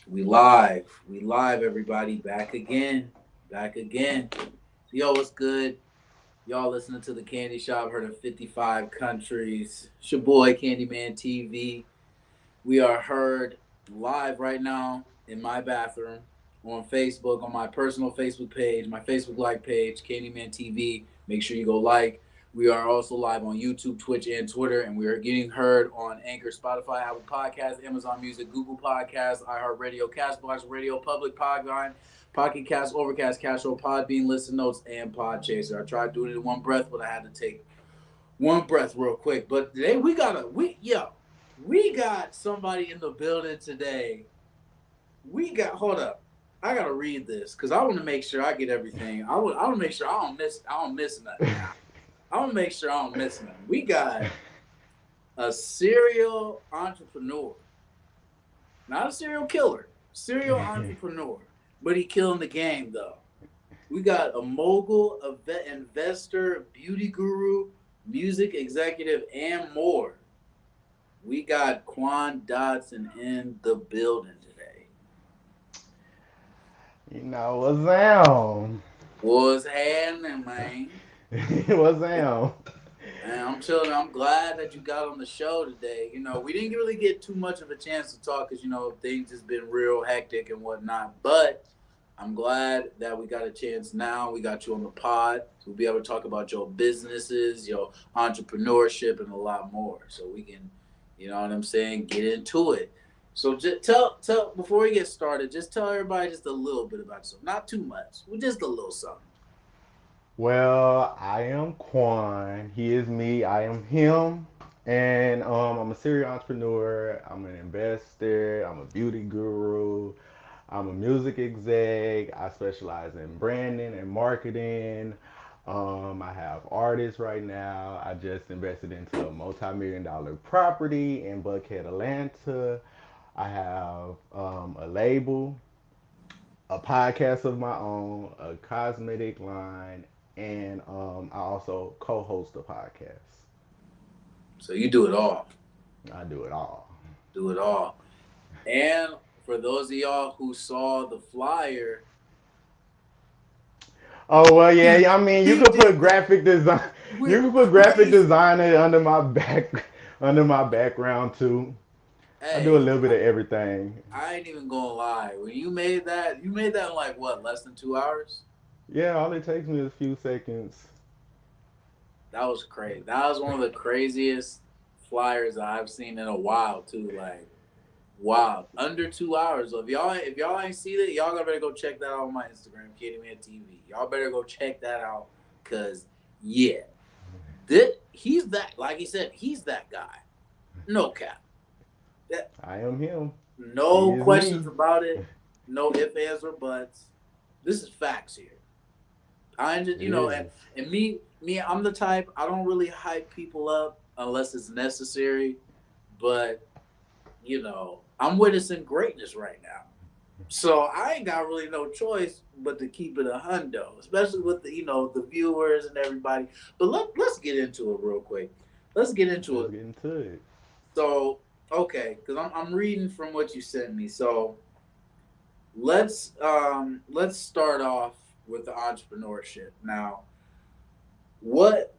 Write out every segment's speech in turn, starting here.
We live, everybody. Back again. Yo, what's good? Y'all listening to the Candy Shop, heard of 55 countries. It's your boy, Candyman TV. We are heard live right now in my bathroom on Facebook, on my personal Facebook page, my Facebook like page, Candyman TV. Make sure you go like. We are also live on YouTube, Twitch, and Twitter, and we are getting heard on Anchor, Spotify, Apple Podcasts, Amazon Music, Google Podcasts, iHeartRadio, Castbox, Radio Public, Podvine, Pocket Cast, Overcast, Castro, Podbean, Listen Notes, and Podchaser. I tried doing it in one breath, but I had to take one breath real quick. But today we got somebody in the building today. Hold up. I gotta read this because I want to make sure I get everything. I want to make sure I don't miss nothing. I want to make sure I don't miss nothing. We got a serial entrepreneur, not a serial killer, serial entrepreneur, but he killing the game though. We got a mogul, a vet investor, beauty guru, music executive, and more. We got Quan Dodson in the building today. What's down? What's happening, man? What's down? Man, I'm chilling. I'm glad that you got on the show today. We didn't really get too much of a chance to talk because, things has been real hectic and whatnot. But I'm glad that we got a chance now. We got you on the pod. So we'll be able to talk about your businesses, your entrepreneurship, and a lot more. So we can, you know what I'm saying, get into it. So just tell before we get started, just tell everybody just a little bit about yourself. Not too much, but just a little something. Well, I am Quan. He is me. I am him. And I'm a serial entrepreneur. I'm an investor. I'm a beauty guru. I'm a music exec. I specialize in branding and marketing. I have artists right now. I just invested into a multi-million dollar property in Buckhead, Atlanta. I have a label, a podcast of my own, a cosmetic line, and I also co-host a podcast. So you do it all. I do it all. Do it all. And for those of y'all who saw the flyer, Oh well, yeah. I mean, you he could did put that graphic design. You with could put graphic crazy. designer under my back, under my background too. I do a Hey, little bit of everything. I ain't even gonna lie. When you made that in like what, less than 2 hours? Yeah, all it takes me is a few seconds. That was crazy. That was one of the craziest flyers I've seen in a while too. Like, wow, under 2 hours. So if y'all ain't see that, y'all better go check that out on my Instagram, Candyman TV. Y'all better go check that out, cause yeah, he's that. Like he said, he's that guy. No cap. That I am him. He no is questions me. about it. No ifs, ands, or buts. This is facts here. I just It is. and me, I'm the type I don't really hype people up unless it's necessary. But I'm witnessing greatness right now. So I ain't got really no choice but to keep it a hundo, especially with the viewers and everybody. But let's get into it real quick. Let's get into Let's it. get into it. So okay, because I'm reading from what you sent me. So let's start off with the entrepreneurship. Now, what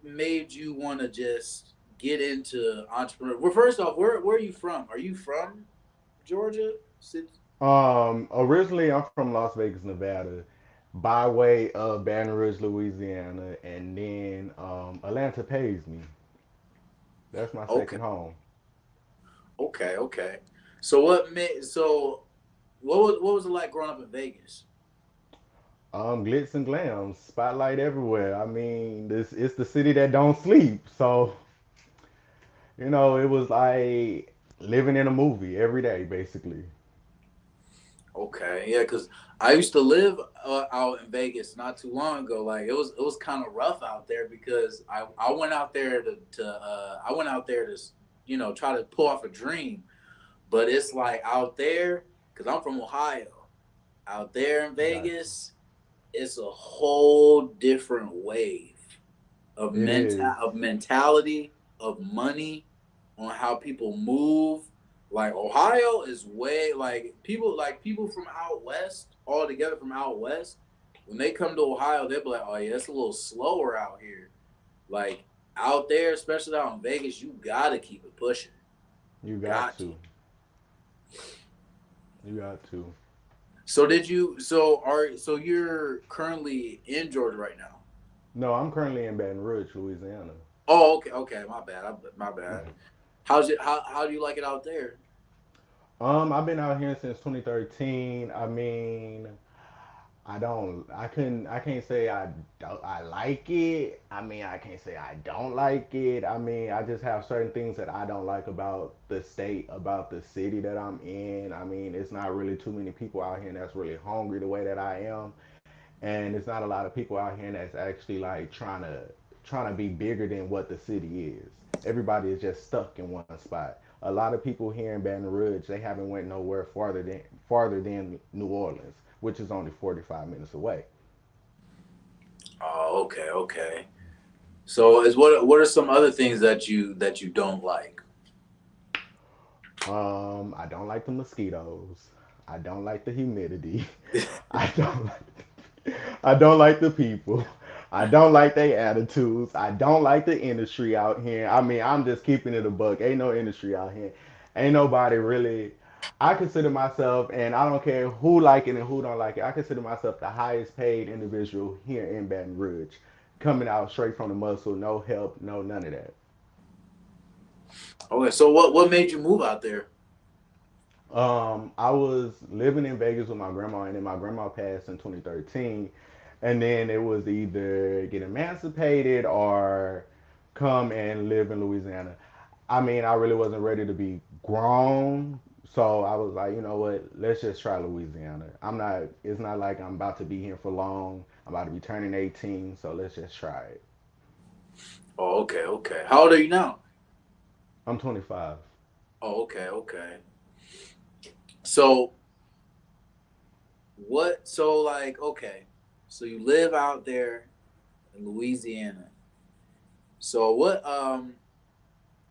made you want to just get into entrepreneur? Well, first off, where are you from? Are you from Georgia? Originally I'm from Las Vegas, Nevada, by way of Baton Rouge, Louisiana, and then Atlanta pays me. That's my Okay, second home. okay. So what was it like growing up in Vegas? Glitz and glam, spotlight everywhere. I mean, this it's the city that don't sleep. So, it was like living in a movie every day, basically. Okay, yeah, because I used to live out in Vegas not too long ago. Like it was kind of rough out there because I went out there to try to pull off a dream, but it's like out there because I'm from Ohio. Out there in Gotcha. Vegas, it's a whole different wave It is. of mentality, of money, on how people move. Like Ohio is way like people from out west, all together from out west. When they come to Ohio, they'll be like, "Oh yeah, it's a little slower out here." Like out there, especially out in Vegas, you gotta keep it pushing. You got Got to. to. You got to. So did you? So you're currently in Georgia right now? No, I'm currently in Baton Rouge, Louisiana. Oh, okay, okay. My bad. My bad. How's it? How do you like it out there? I've been out here since 2013. I mean, I can't say I like it. I mean, I can't say I don't like it. I mean, I just have certain things that I don't like about the state, about the city that I'm in. I mean, it's not really too many people out here that's really hungry the way that I am. And it's not a lot of people out here that's actually like trying to be bigger than what the city is. Everybody is just stuck in one spot. A lot of people here in Baton Rouge, they haven't went nowhere farther than New Orleans, which is only 45 minutes away. Oh, okay, okay. So is what are some other things that you don't like? I don't like the mosquitoes. I don't like the humidity. I don't like I don't like the people. I don't like their attitudes. I don't like the industry out here. I mean, I'm just keeping it a buck. Ain't no industry out here. Ain't nobody really. I consider myself, and I don't care who like it and who don't like it. I consider myself the highest paid individual here in Baton Rouge, coming out straight from the muscle, no help, no none of that. Okay, so what made you move out there? I was living in Vegas with my grandma, and then my grandma passed in 2013. And then it was either get emancipated or come and live in Louisiana. I mean, I really wasn't ready to be grown. So I was like, you know what? Let's just try Louisiana. It's not like I'm about to be here for long. I'm about to be turning 18. So let's just try it. Oh, okay, okay. How old are you now? I'm 25. Oh, okay, okay. So what? So like, okay, so you live out there in Louisiana. So what?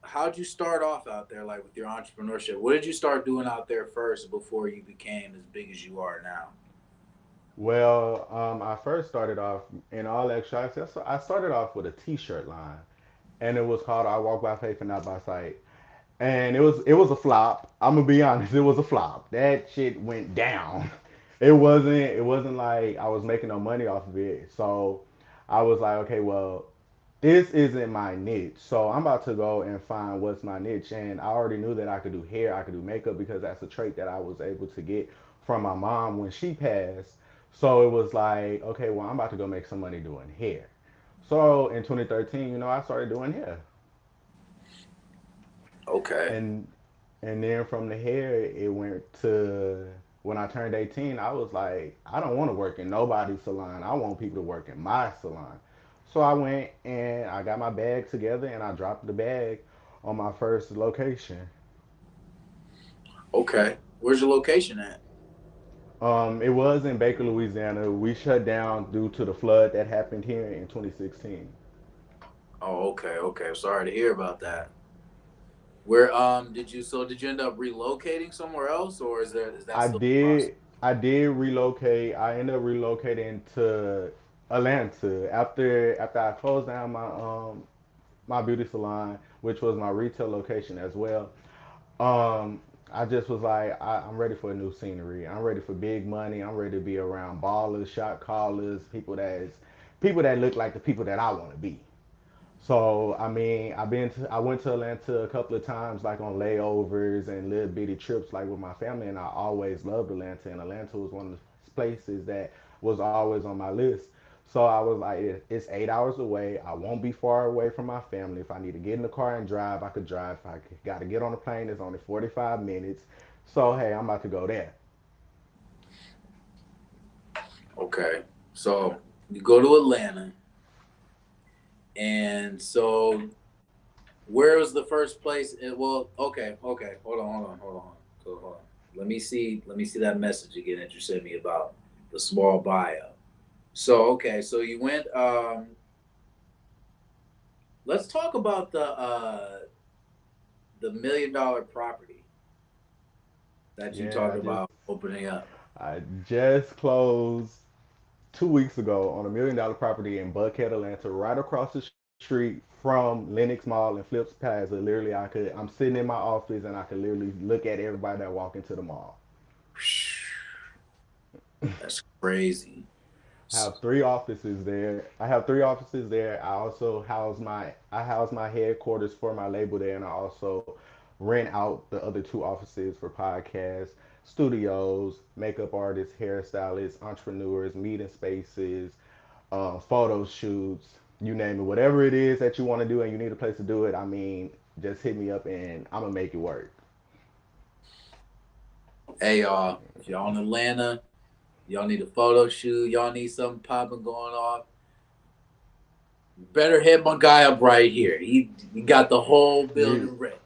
How'd you start off out there, like with your entrepreneurship? What did you start doing out there first before you became as big as you are now? Well, I first started off in all actuality. I started off with a T-shirt line, and it was called "I Walk by Faith and Not by Sight." And it was a flop. I'm gonna be honest, it was a flop. That shit went down. It wasn't like I was making no money off of it. So I was like, okay, well, this isn't my niche. So I'm about to go and find what's my niche. And I already knew that I could do hair, I could do makeup because that's a trait that I was able to get from my mom when she passed. So it was like, okay, well, I'm about to go make some money doing hair. So in 2013, I started doing hair. Okay. And and then from the hair, it went to when I turned 18, I was like, I don't want to work in nobody's salon. I want people to work in my salon. So I went and I got my bag together and I dropped the bag on my first location. Okay. Where's your location at? It was in Baker, Louisiana. We shut down due to the flood that happened here in 2016. Oh, okay, okay. I'm sorry to hear about that. Where did you end up relocating somewhere else, or is that I still the process? did I did relocate. I ended up relocating to Atlanta after I closed down my beauty salon, which was my retail location as well. I just was like, I'm ready for a new scenery. I'm ready for big money. I'm ready to be around ballers, shot callers, people that look like the people that I want to be. So I mean, I went to Atlanta a couple of times, like on layovers and little bitty trips, like with my family, and I always loved Atlanta. And Atlanta was one of the places that was always on my list. So I was like, it's 8 hours away. I won't be far away from my family. If I need to get in the car and drive, I could drive. If I got to get on a plane, it's only 45 minutes. So hey, I'm about to go there. Okay. So you go to Atlanta, and so where was the first place? Well, okay, okay. Hold on. Let me see that message again that you sent me about the small bio. So okay, so you went. Let's talk about the $1 million property. that you Yeah, talked about opening up? I just closed 2 weeks ago on $1 million property in Buckhead, Atlanta, right across the street from Lenox Mall and Flips Plaza. Literally, I'm sitting in my office and I could literally look at everybody that walk into the mall. That's crazy. I have three offices there. I have three offices there. I house my headquarters for my label there, and I also rent out the other two offices for podcasts, studios, makeup artists, hairstylists, entrepreneurs, meeting spaces, photo shoots, you name it. Whatever it is that you want to do and you need a place to do it, I mean, just hit me up and I'm gonna make it work. Hey y'all, if y'all in Atlanta, y'all need a photo shoot, y'all need something popping going off, better hit my guy up right here. He got the whole You building ready.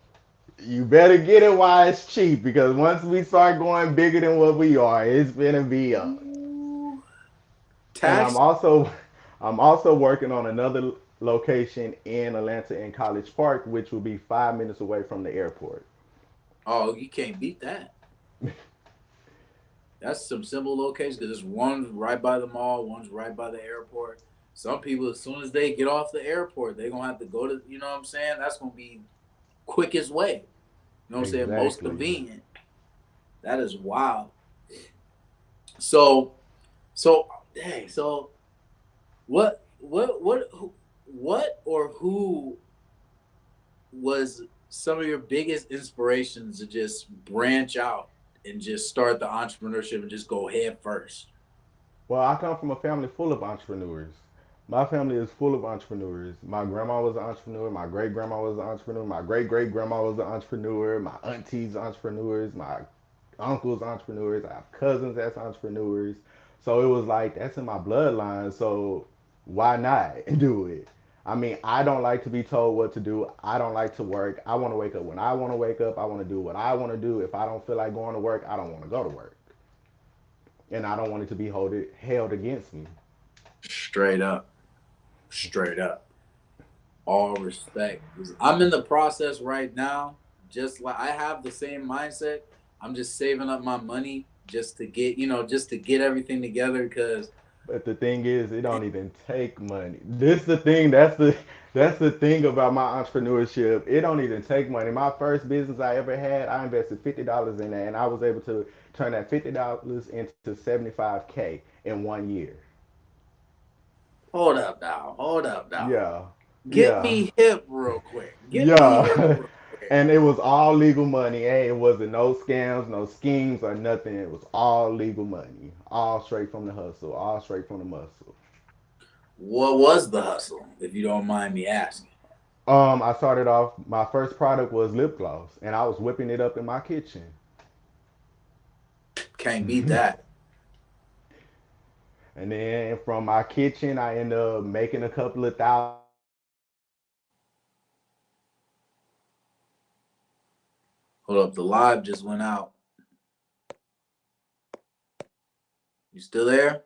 you better get it while it's cheap because once we start going bigger than what we are, it's gonna be up. Ooh. And Tax. I'm also working on another location in Atlanta in College Park, which will be 5 minutes away from the airport. Oh, you can't beat that. That's some simple locations because one's right by the mall, one's right by the airport. Some people, as soon as they get off the airport, they're gonna have to go to. You know what I'm saying? That's gonna be quickest way. You know what I'm saying? Most Exactly. convenient. That is wild. So, so, hey, so what or who was some of your biggest inspirations to just branch out and just start the entrepreneurship and just go head first? Well, I come from a family full of entrepreneurs. My family is full of entrepreneurs. My grandma was an entrepreneur. My great grandma was an entrepreneur. My great great grandma was an entrepreneur. My aunties entrepreneurs. My uncles entrepreneurs. I have cousins that's entrepreneurs. So it was like that's in my bloodline. So why not do it? I mean, I don't like to be told what to do. I don't like to work. I want to wake up when I want to wake up. I want to do what I want to do. If I don't feel like going to work, I don't want to go to work. And I don't want it to be held against me. Straight up, straight up. All respect. I'm in the process right now. Just like I have the same mindset. I'm just saving up my money just to get, just to get everything together. Because But the thing is, it don't even take money. This the thing. That's the thing about my entrepreneurship. It don't even take money. My first business I ever had, I invested $50 in that, and I was able to turn that $50 into 75K in 1 year. hold up now, hold up now. Yeah, Get yeah, me hip real quick. Get me hip yeah. real quick. And it was all legal money. Hey, it wasn't no scams, no schemes, or nothing. It was all legal money, all straight from the hustle, all straight from the muscle. What was the hustle, if you don't mind me asking? I started off. My first product was lip gloss, and I was whipping it up in my kitchen. Can't beat that. And then from my kitchen, I ended up making a couple of thousands, and then I ended up selling it to restaurants, Hold up, the live just went out. You still there?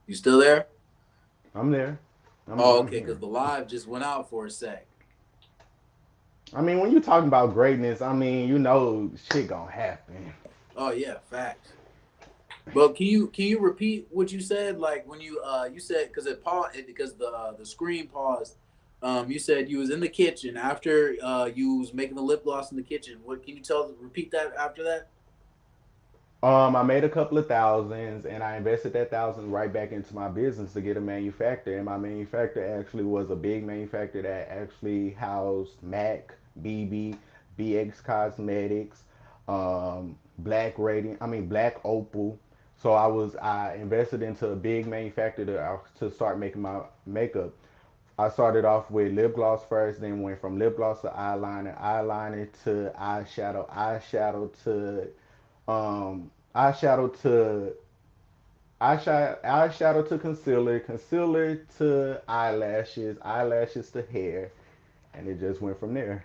You still there? I'm there. Oh, I'm okay, because here. the live just went out for a sec. I mean, when you're talking about greatness, I mean, you know, shit gonna happen. Oh yeah, facts. But can you repeat what you said? Like when you said because it paused because the screen paused. You said you was in the kitchen after you was making the lip gloss in the kitchen. What can you tell? Repeat that after that. I made a couple of thousands, and I invested that thousand right back into my business to get a manufacturer. And my manufacturer actually was a big manufacturer that actually housed Mac, BB, BX Cosmetics, Black Radiant. I mean Black Opal. So I invested into a big manufacturer to start making my makeup. I started off with lip gloss first, then went from lip gloss to eyeliner, eyeliner to eyeshadow, eyeshadow to eyeshadow to concealer, concealer to eyelashes, eyelashes to hair, and it just went from there.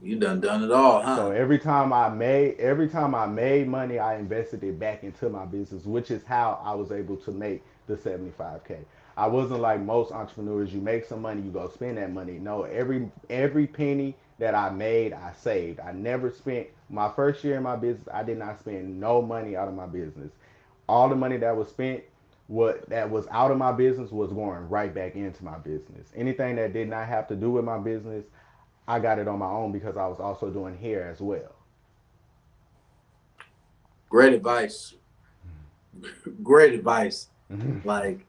You done it all, So huh? every time I made money, I invested it back into my business, which is how I was able to make the 75K. I wasn't like most entrepreneurs. You make some money, you go spend that money. No, every penny that I made, I saved. I never spent my first year in my business. I did not spend no money out of my business. All the money that was spent, what that was out of my business, was going right back into my business. Anything that did not have to do with my business, I got it on my own because I was also doing hair as well. Great advice. Great advice. Like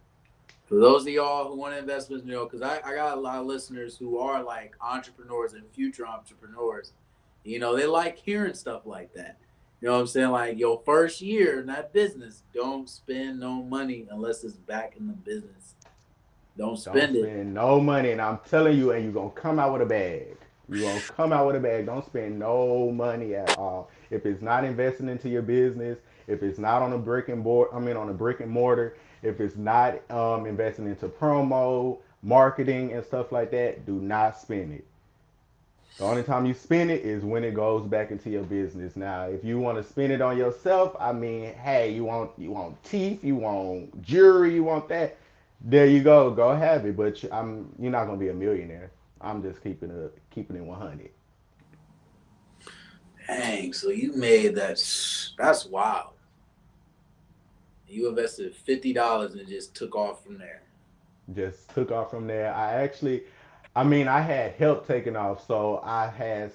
for those of y'all who want to invest with, because I got a lot of listeners who are like entrepreneurs and future entrepreneurs. They like hearing stuff like that. You know what I'm saying? Like your first year in that business, don't spend no money unless it's back in the business. Don't Don't spend it. spend no money, and I'm telling you, and you're gonna come out with a bag. You're gonna come out with a bag. Don't spend no money at all. If it's not investing into your business, if it's not on a brick and board, I mean on a brick and mortar, if it's not investing into promo, marketing, and stuff like that, do not spend it. The only time you spend it is when it goes back into your business. Now, if you want to spend it on yourself, I mean, hey, you want teeth, you want jewelry, you want that. There you go, go have it. But you're not gonna be a millionaire. I'm just keeping it 100. Dang, so you made that. That's wild. You invested $50 and just took off from there. Just took off from there. I mean, I had help taken off, so I had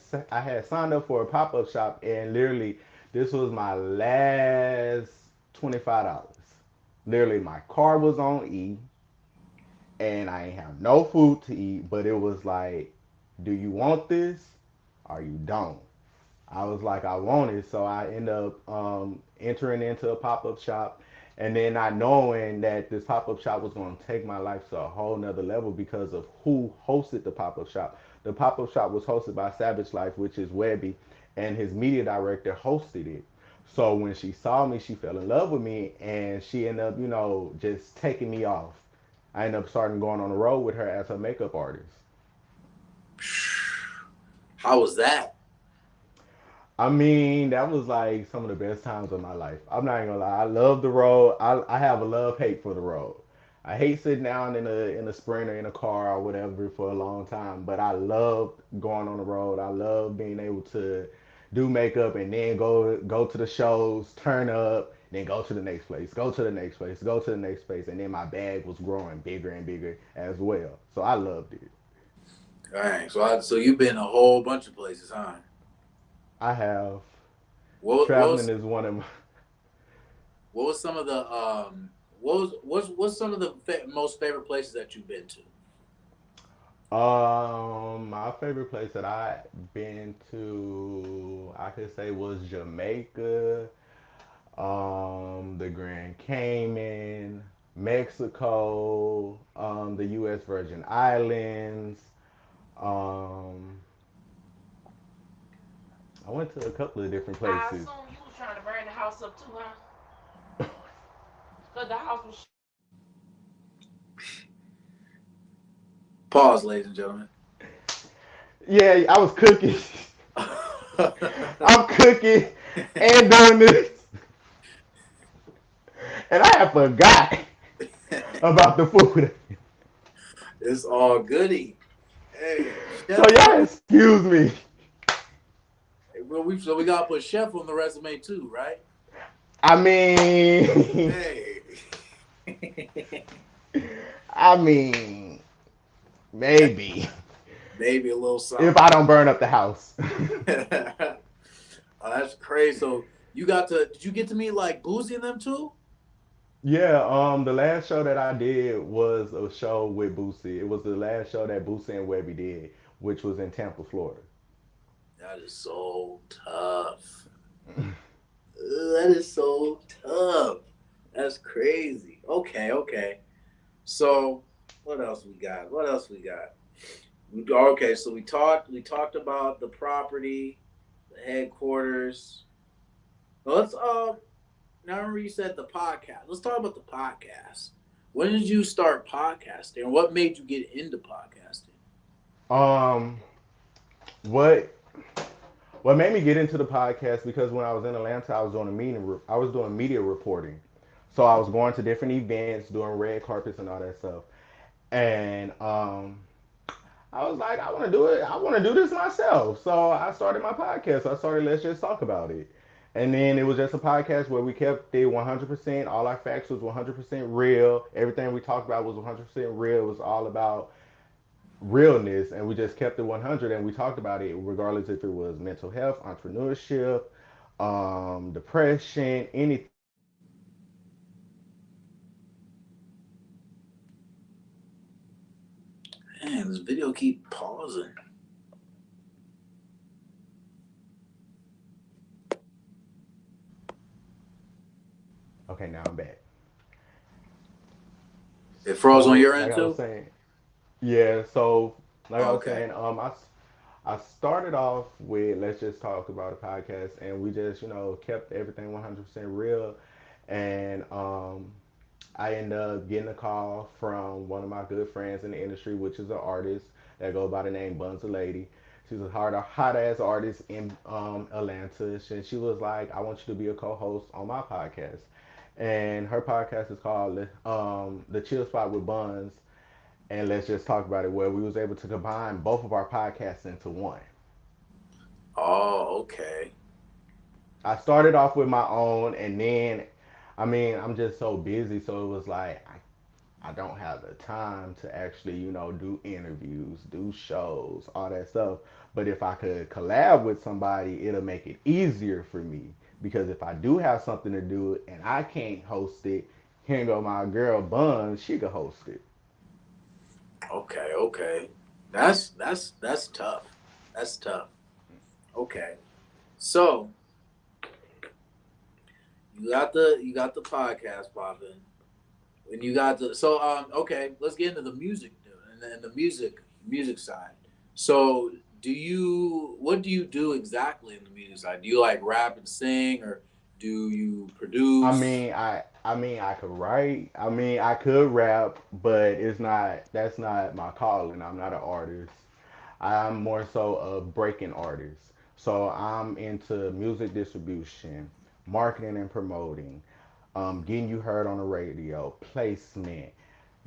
signed up for a pop up shop, and literally, this was my last $25. Literally, my car was on E, and I ain't have no food to eat, but it was like, do you want this or you don't? I was like, I want it. So I end up entering into a pop up shop, and then not knowing that this pop up shop was going to take my life to a whole nother level because of who hosted the pop up shop. The pop up shop was hosted by Savage Life, which is Webby, and his media director hosted it. So when she saw me, she fell in love with me, and she ended up, just taking me off. I ended up starting going on the road with her as her makeup artist. How was that? I mean, that was like some of the best times of my life. I'm not even gonna lie. I love the road. I have a love hate for the road. I hate sitting down in a sprinter in a car or whatever for a long time, but I love going on the road. I love being able to do makeup and then go to the shows, turn up, then go to the next place, go to the next place, go to the next place, and then my bag was growing bigger and bigger as well. So I loved it. Dang, so you've been a whole bunch of places, huh? I have What what traveling was is one of my what was some of the what's some of the most favorite places that you've been to? My favorite place that I've been to, I could say, was Jamaica, the Grand Cayman, Mexico, the U.S. Virgin Islands. Um, I went to a couple of different I places. assume you was trying to burn the house up too, huh? Cause the house was Pause, ladies and gentlemen. Yeah, I was cooking. I'm cooking and doing this, and I had forgot about the food. It's all goody. Hey, So chef. y'all excuse me. Well, we gotta put chef on the resume too, right? I mean, Hey. I mean, maybe Maybe a little if something. I don't burn up the house. Oh, that's crazy. So you got to? Did you get to meet like Boozy and them too? Yeah, the last show that I did was a show with Boosie. It was the last show that Boosie and Webby did, which was in Tampa, Florida. That is so tough. That is so tough. That's crazy. Okay, okay. So what else we got? What else we got? Okay, so we talked about the property, the headquarters. Let's now remember you said the podcast. Let's talk about the podcast. When did you start podcasting? And what made you get into podcasting? Um, what made me get into the podcast because when I was in Atlanta, I was doing media reporting. So I was going to different events, doing red carpets and all that stuff. And I was like, I want to do it. I want to do this myself. So I started my podcast. I started Let's Just Talk About It. And then it was just a podcast where we kept it 100%. All our facts was 100% real. Everything we talked about was 100% real. It was all about realness. And we just kept it 100. And we talked about it regardless if it was mental health, entrepreneurship, depression, anything. We just talked about it. And we just kept it real. And we just kept it real. Man, this video keep pausing. Okay, now I'm back. It froze on So, your like end I was too? saying, yeah. So, like I was Okay. saying, I started off with Let's Just Talk About a podcast, and we just kept everything 100% real, and I ended up getting a call from one of my good friends in the industry, which is an artist that goes by the name Buns a Lady. She's a hot ass artist in Atlanta, and she was like, "I want you to be a co-host on my podcast." And her podcast is called the Chill Spot with Buns, and Let's Just Talk About It, where we was able to combine both of our podcasts into one. Oh, okay. I started off with my own, and then, I mean, I'm just so busy, so it was like I don't have the time to actually, do interviews, do shows, all that stuff. But if I could collab with somebody, it'll make it easier for me. Because if I do have something to do and I can't host it, here go my girl Bun, she could host it. Okay, okay. That's tough. That's tough. Okay. So you got the podcast popping. And you got the so okay, let's get into the music dude and the music side. So what do you do exactly in the music side? Do you like rap and sing or do you I produce? mean, I could write. I mean, I could rap, but that's not my calling. I'm not an artist. I'm more so a breaking artist. So I'm into music distribution, marketing and promoting, getting you heard on the radio, placement,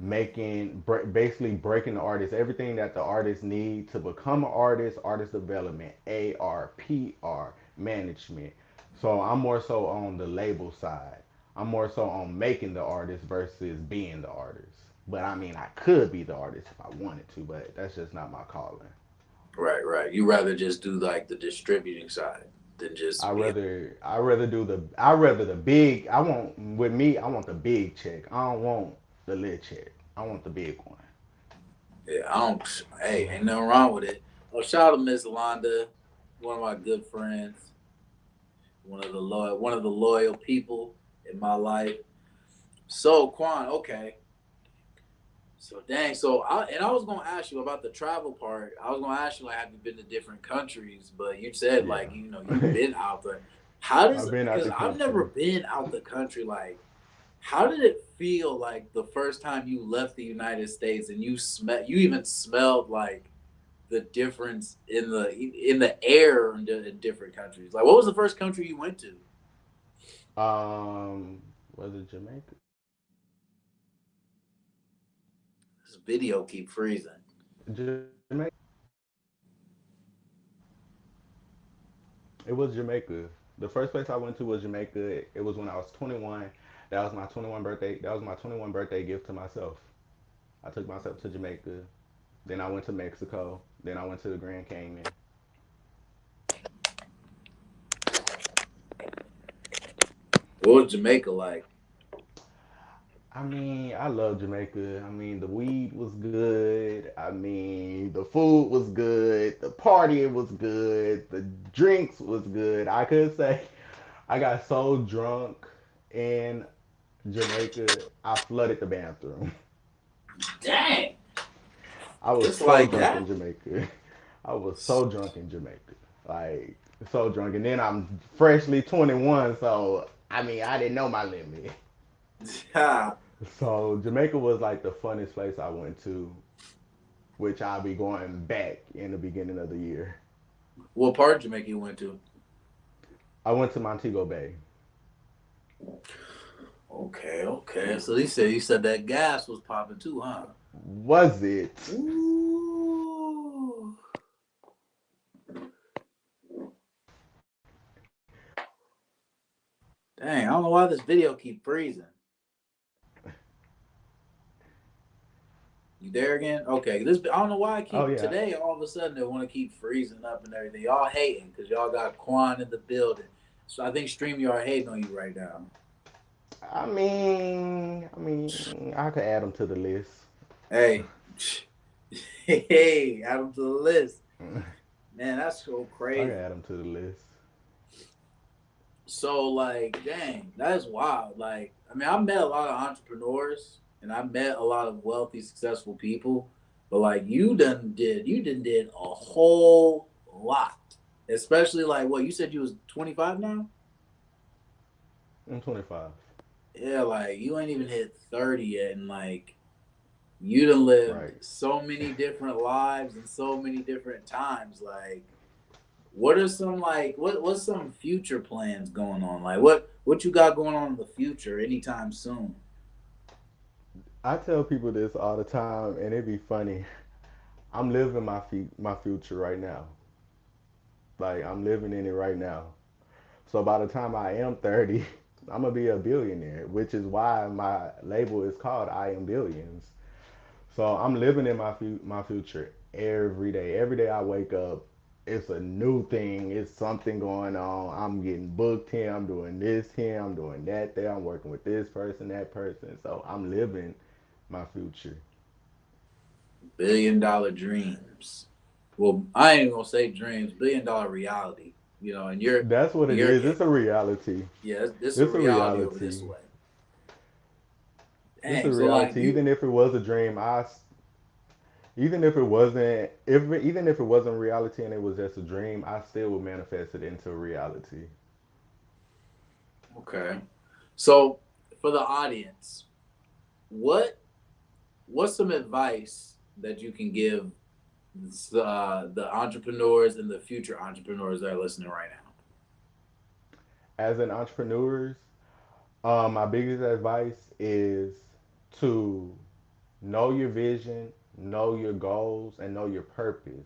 basically breaking the artist, everything that the artist need to become an artist, artist development, AR, PR, management. So I'm more so on the label side. I'm more so on making the artist versus being the artist. But I mean, I could be the artist if I wanted to, but that's just not my calling. Right, right. You rather just do like the distributing side than I just being. rather I rather do the I rather the big. I want with me. I want the big check. I don't want the little check. I want the big one. Yeah, I don't. Hey, ain't nothing wrong with it. Oh, shout out to Miss Londa, one of my good friends, one of the loyal people in my life. So Quan, okay. So dang. I was gonna ask you about the travel part. I was gonna ask you like, have you been to different countries? But you said Yeah. like, you've been out there. How does I've been out because the I've never country. been out the country. Like, how did it feel like the first time you left the United States and you even smelled like the difference in the air in different countries? Like, what was the first country you went to? Was it Jamaica? This video keep freezing. Jamaica. It was Jamaica. The first place I went to was Jamaica. It was when I was 21. That was my 21 birthday. That was my 21 birthday gift to myself. I took myself to Jamaica. Then I went to Mexico. Then I went to the Grand Cayman. What was Jamaica like? I mean, I love Jamaica. I mean, the weed was good. I mean, the food was good. The partying was good. The drinks was good. I could say I got so drunk in Jamaica, I flooded the bathroom. Dang, I was it's so like drunk that. in Jamaica. I was so drunk in Jamaica. Like, so drunk. And then I'm freshly 21, so I mean, I didn't know my limit. Yeah. So Jamaica was like the funnest place I went to, which I'll be going back in the beginning of the year. What part of Jamaica you went to? I went to Montego Bay. Okay, okay. So you said that gas was popping too, huh? Was it? Ooh. Dang, I don't know why this video keep freezing. You there again? Okay, this I don't know why I Oh keep yeah. today. All of a sudden, they want to keep freezing up and everything. Y'all hating because y'all got Quan in the building. So I think StreamYard hating on you right now. I could add them to the list. Hey, hey, add them to the list. Man, that's so I could crazy. add them to the list. So like, dang, that is wild. Like, I mean, I met a lot of entrepreneurs and I met a lot of wealthy, successful people, but like you done did a whole lot. Especially like what you said you was 25 now? I'm 25. Yeah, like you ain't even hit 30 yet and like you done lived Right. so many different lives and so many different times. Like what are some like what's some future plans going on? Like what you got going on in the future anytime soon? I tell people this all the time, and it be funny. I'm living my future right now. Like I'm living in it right now. So by the time I am 30, I'm gonna be a billionaire, which is why my label is called I Am Billions. So I'm living in my future every day. Every day I wake up, it's a new thing. It's something going on. I'm getting booked here. I'm doing this here. I'm doing that there. I'm working with this person, that person. So I'm living my future. $1 billion dreams. Well, I ain't gonna say dreams, $1 billion reality. You know, That's what in it your is. It's case. a reality. Yeah, this is a It's a reality over reality. this way. It's a Dang, so like reality. you Even if it was a dream, even if it wasn't, if even if it wasn't reality and it was just a dream, I still would manifest it into reality. okay. So for the audience, what what's some advice that you can give the entrepreneurs and the future entrepreneurs that are listening right now? As an entrepreneur, my biggest advice is to know your vision, know your goals, and know your purpose.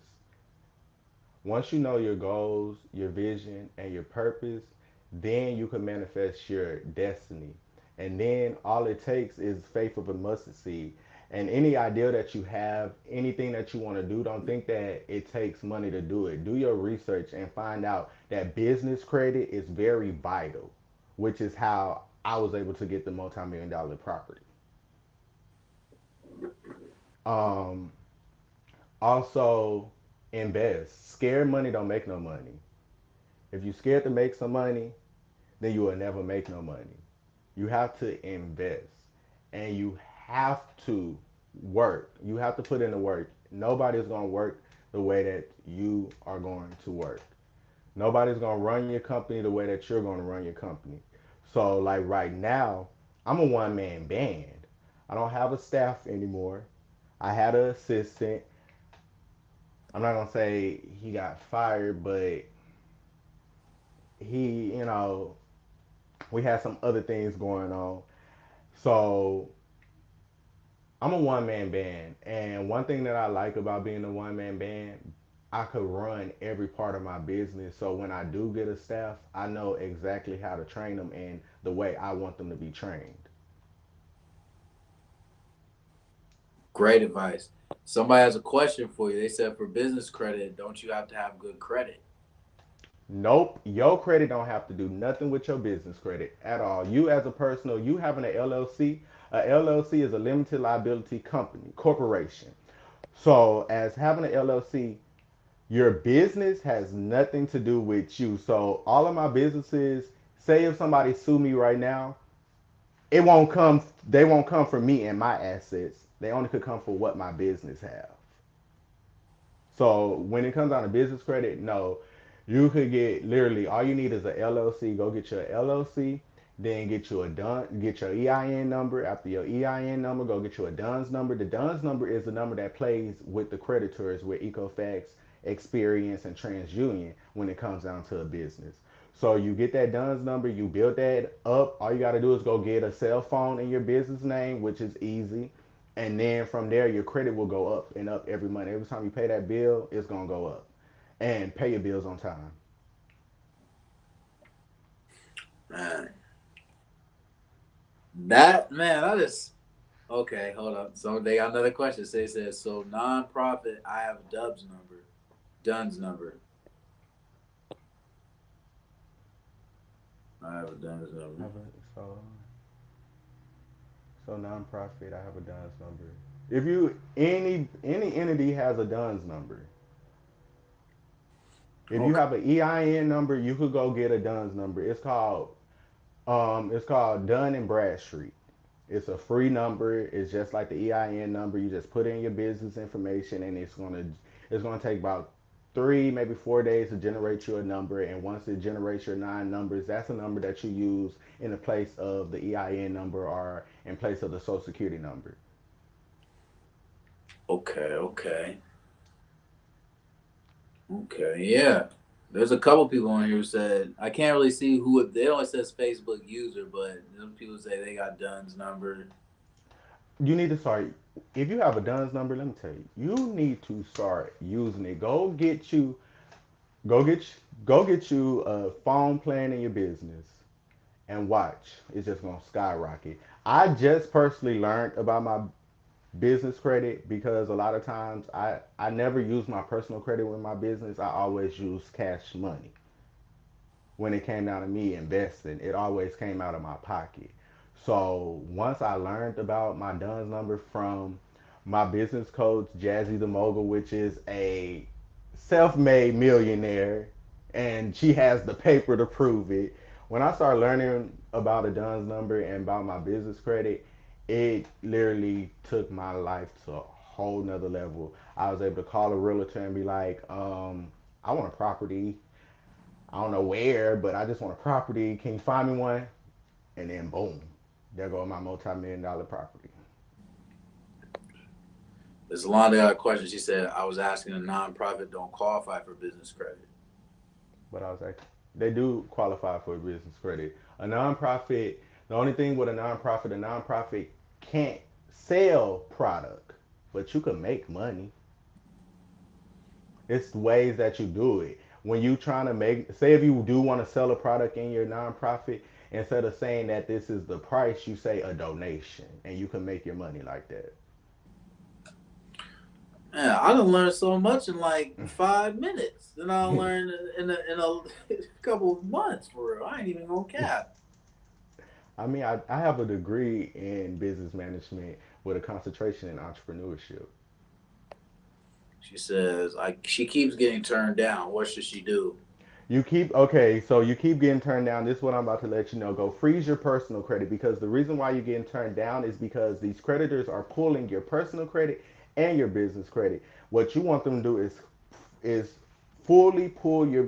Once you know your goals, your vision, and your purpose, then you can manifest your destiny. And then all it takes is faith of a mustard seed. And any idea that you have, anything that you want to do, don't think that it takes money to do it. Do your research and find out that business credit is very vital, which is how I was able to get the multi-million dollar property. Um, Also, invest. Scared money don't make no money. If you're scared to make some money, then you will never make no money. You have to invest and you have to work. You have to put in the work. Nobody's going to work the way that you are going to work. Nobody's going to run your company the way that you're going to run your company. So, like right now, I'm a one man band. I don't have a staff anymore. I had an assistant. I'm not going to say he got fired, but he, we had some other things going on. So I'm a one man band, and one thing that I like about being a one man band, I could run every part of my business. So when I do get a staff, I know exactly how to train them and the way I want them to be trained. Great advice. Somebody has a question for you. They said for business credit, don't you have to have good credit? Nope, your credit don't have to do nothing with your business credit at all. You as a personal, you having an LLC, a LLC is a limited liability company, corporation. So as having an LLC, your business has nothing to do with you. So all of my businesses, say if somebody sue me right now, it won't come they won't come for me and my assets. They only could come for what my business have. So when it comes down to business credit, no. You could get literally all you need is a LLC. Go get your LLC, then get your EIN number. After your EIN number, go get you a DUNS number. The DUNS number is the number that plays with the creditors with Equifax, Experience, and TransUnion when it comes down to a business. So you get that DUNS number, you build that up. All you got to do is go get a cell phone in your business name, which is easy. And then from there, your credit will go up and up every month. Every time you pay that bill, it's going to go up. And pay your bills on time. Man, that is okay. Hold up. So they got another question. Say says so nonprofit. I have Dub's number, Dunn's number. I have a Dunn's number. Have a, so, so nonprofit, I have a DUNS number. If you any entity has a DUNS number. If you Okay. have an EIN number, you could go get a DUNS number. It's called Dun and Bradstreet. It's a free number. It's just like the EIN number. You just put in your business information, and it's gonna take about 3 maybe 4 days to generate you a number. And once it generates your 9 numbers, that's a number that you use in the place of the EIN number or in place of the Social Security number. Okay. Okay. Okay. Yeah. There's a couple people on here who said I can't really see who it, they only says Facebook user, but some people say they got Dunn's number. You need to start. If you have a DUNS number, let me tell you, you need to start using it. Go get, go get you a phone plan in your business and watch. It's just gonna skyrocket. I just personally learned about my business credit because a lot of times I never use my personal credit with my business. I always use cash money. When it came down to me investing, it always came out of my pocket. So once I learned about my DUNS number from my business coach, Jazzy the Mogul, which is a self-made millionaire, and she has the paper to prove it. When I started learning about a DUNS number and about my business credit, it literally took my life to a whole nother level. I was able to call a realtor and be like, I want a property. I don't know where, but I just want a property. Can you find me one? And then boom, there go my multi-million-dollar property. There's a lot of other questions. She said I was asking a nonprofit don't qualify for business credit. But I was like, they do qualify for business credit. A nonprofit, the only thing with a nonprofit can't sell product, but you can make money. It's ways that you do it. When you trying to make, say if you do want to sell a product in your nonprofit, instead of saying that this is the price, you say a donation, and you can make your money like that. Man, I done learned so much in like 5 minutes. Then I learned in a couple of months for real. I ain't even gonna cap. I mean, I have a degree in business management with a concentration in entrepreneurship. She says she keeps getting turned down. What should she do? So you keep getting turned down. This is what I'm about to let you know. Go freeze your personal credit because the reason why you're getting turned down is because these creditors are pulling your personal credit and your business credit. What you want them to do is fully pull your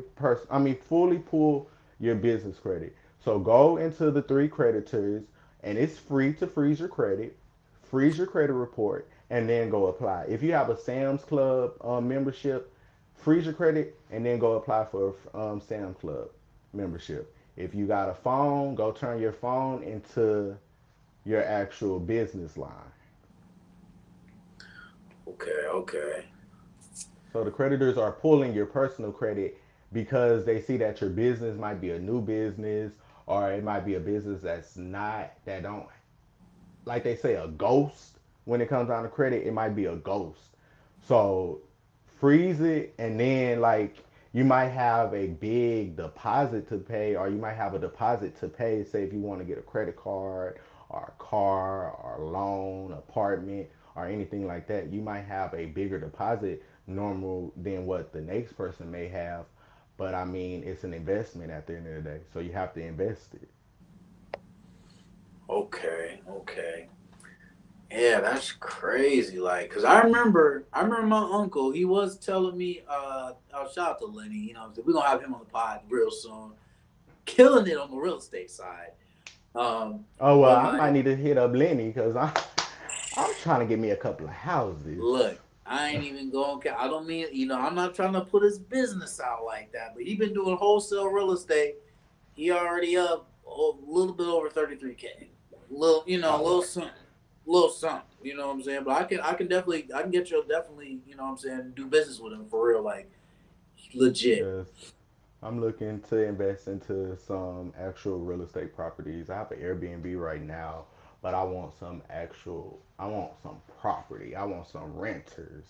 business credit. So go into the three creditors, and it's free to freeze your credit, freeze your credit report, and then go apply. If you have a Sam's Club membership, freeze your credit and then go apply for Sam's Club membership. If you got a phone, go turn your phone into your actual business line. Okay, okay. So the creditors are pulling your personal credit because they see that your business might be a new business or it might be a business that don't, like they say, a ghost. When it comes down to credit, it might be a ghost. So freeze it, and then like you might have a big deposit to pay, or you might have a deposit to pay. Say if you want to get a credit card or a car or a loan, apartment, or anything like that, you might have a bigger deposit normal than what the next person may have. But I mean, it's an investment at the end of the day, so you have to invest it. Okay, okay. Yeah, that's crazy. Like, cause I remember my uncle. He was telling me, I'll shout out to Lenny. You know, we're gonna have him on the pod real soon. Killing it on the real estate side. Oh well, But I might my need to hit up Lenny because I'm trying to get me a couple of houses. look, I ain't even going. I don't mean, I'm not trying to put his business out like that. But he been doing wholesale real estate. he already up a little bit over 33K. Little, a Oh, little something, little something. You know what I'm saying? But I can get you definitely, you know what I'm saying, do business with him for real, like legit. because I'm looking to invest into some actual real estate properties. I have an Airbnb right now, but I want some property. I want some renters.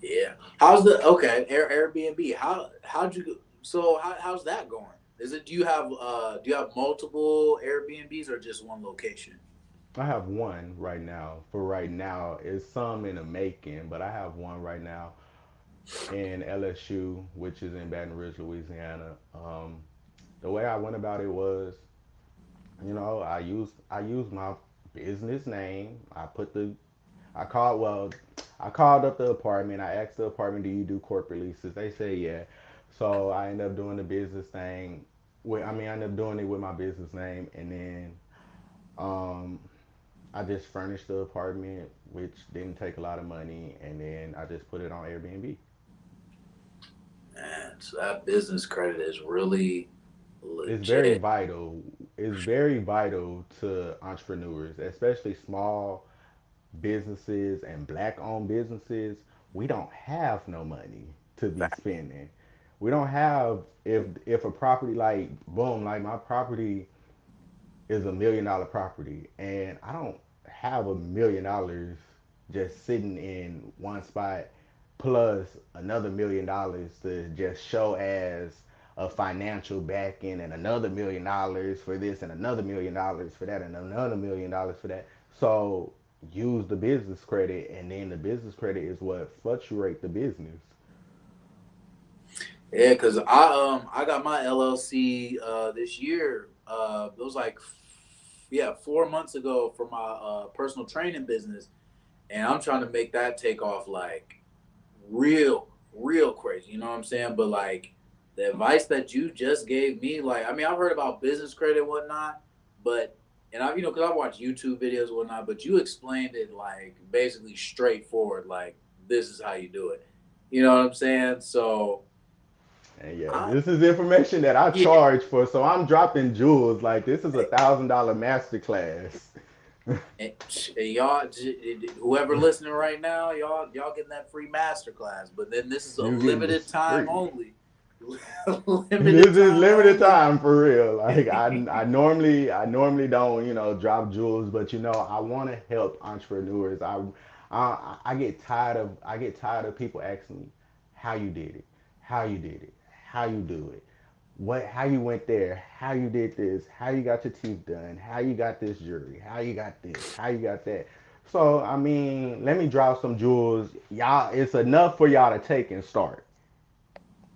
Yeah. How's the okay Airbnb? How'd you so how's that going? Is it do you have multiple Airbnbs or just one location? I have one right now. For right now, it's some in the making, but I have one right now in LSU, which is in Baton Rouge, Louisiana. The way I went about it was, I used my business name. I called well, I called up the apartment. I asked the apartment, "Do you do corporate leases?" They say yeah. So I ended up doing the business thing. I ended up doing it with my business name, and then um, I just furnished the apartment, which didn't take a lot of money, and then I just put it on Airbnb. Man, so that business credit is really It's very legit. vital. It's very vital to entrepreneurs, especially small businesses and black owned businesses. We don't have no money to be spending. We don't have if a property like boom, like my property is $1 million property, and I don't have $1 million just sitting in one spot, plus another $1 million to just show as a financial backing, and another $1 million for this, and another $1 million for that, and another $1 million for that. So use the business credit, and then the business credit is what fluctuate the business. Yeah, cause I got my LLC this year. It was like yeah 4 months ago for my personal training business, and I'm trying to make that take off like real crazy. You know what I'm saying? But like the advice that you just gave me, like I mean, I've heard about business credit and whatnot, but and I because I watch YouTube videos and whatnot, but you explained it like basically straightforward, like this is how you do it. You know what I'm saying? So And yeah, I this is information that I yeah. charge for, so I'm dropping jewels. Like this is $1,000 masterclass. And y'all, whoever listening right now, y'all getting that free masterclass. But then this is a You getting limited this time free. only. This Limited is time limited only. time for real. Like I normally don't drop jewels, but I want to help entrepreneurs. I get tired of people asking me how you did it, how you did it, how you do it, how you went there, how you did this, how you got your teeth done, how you got this jewelry, how you got this, how you got that. So I mean, let me drop some jewels, y'all. It's enough for y'all to take and start.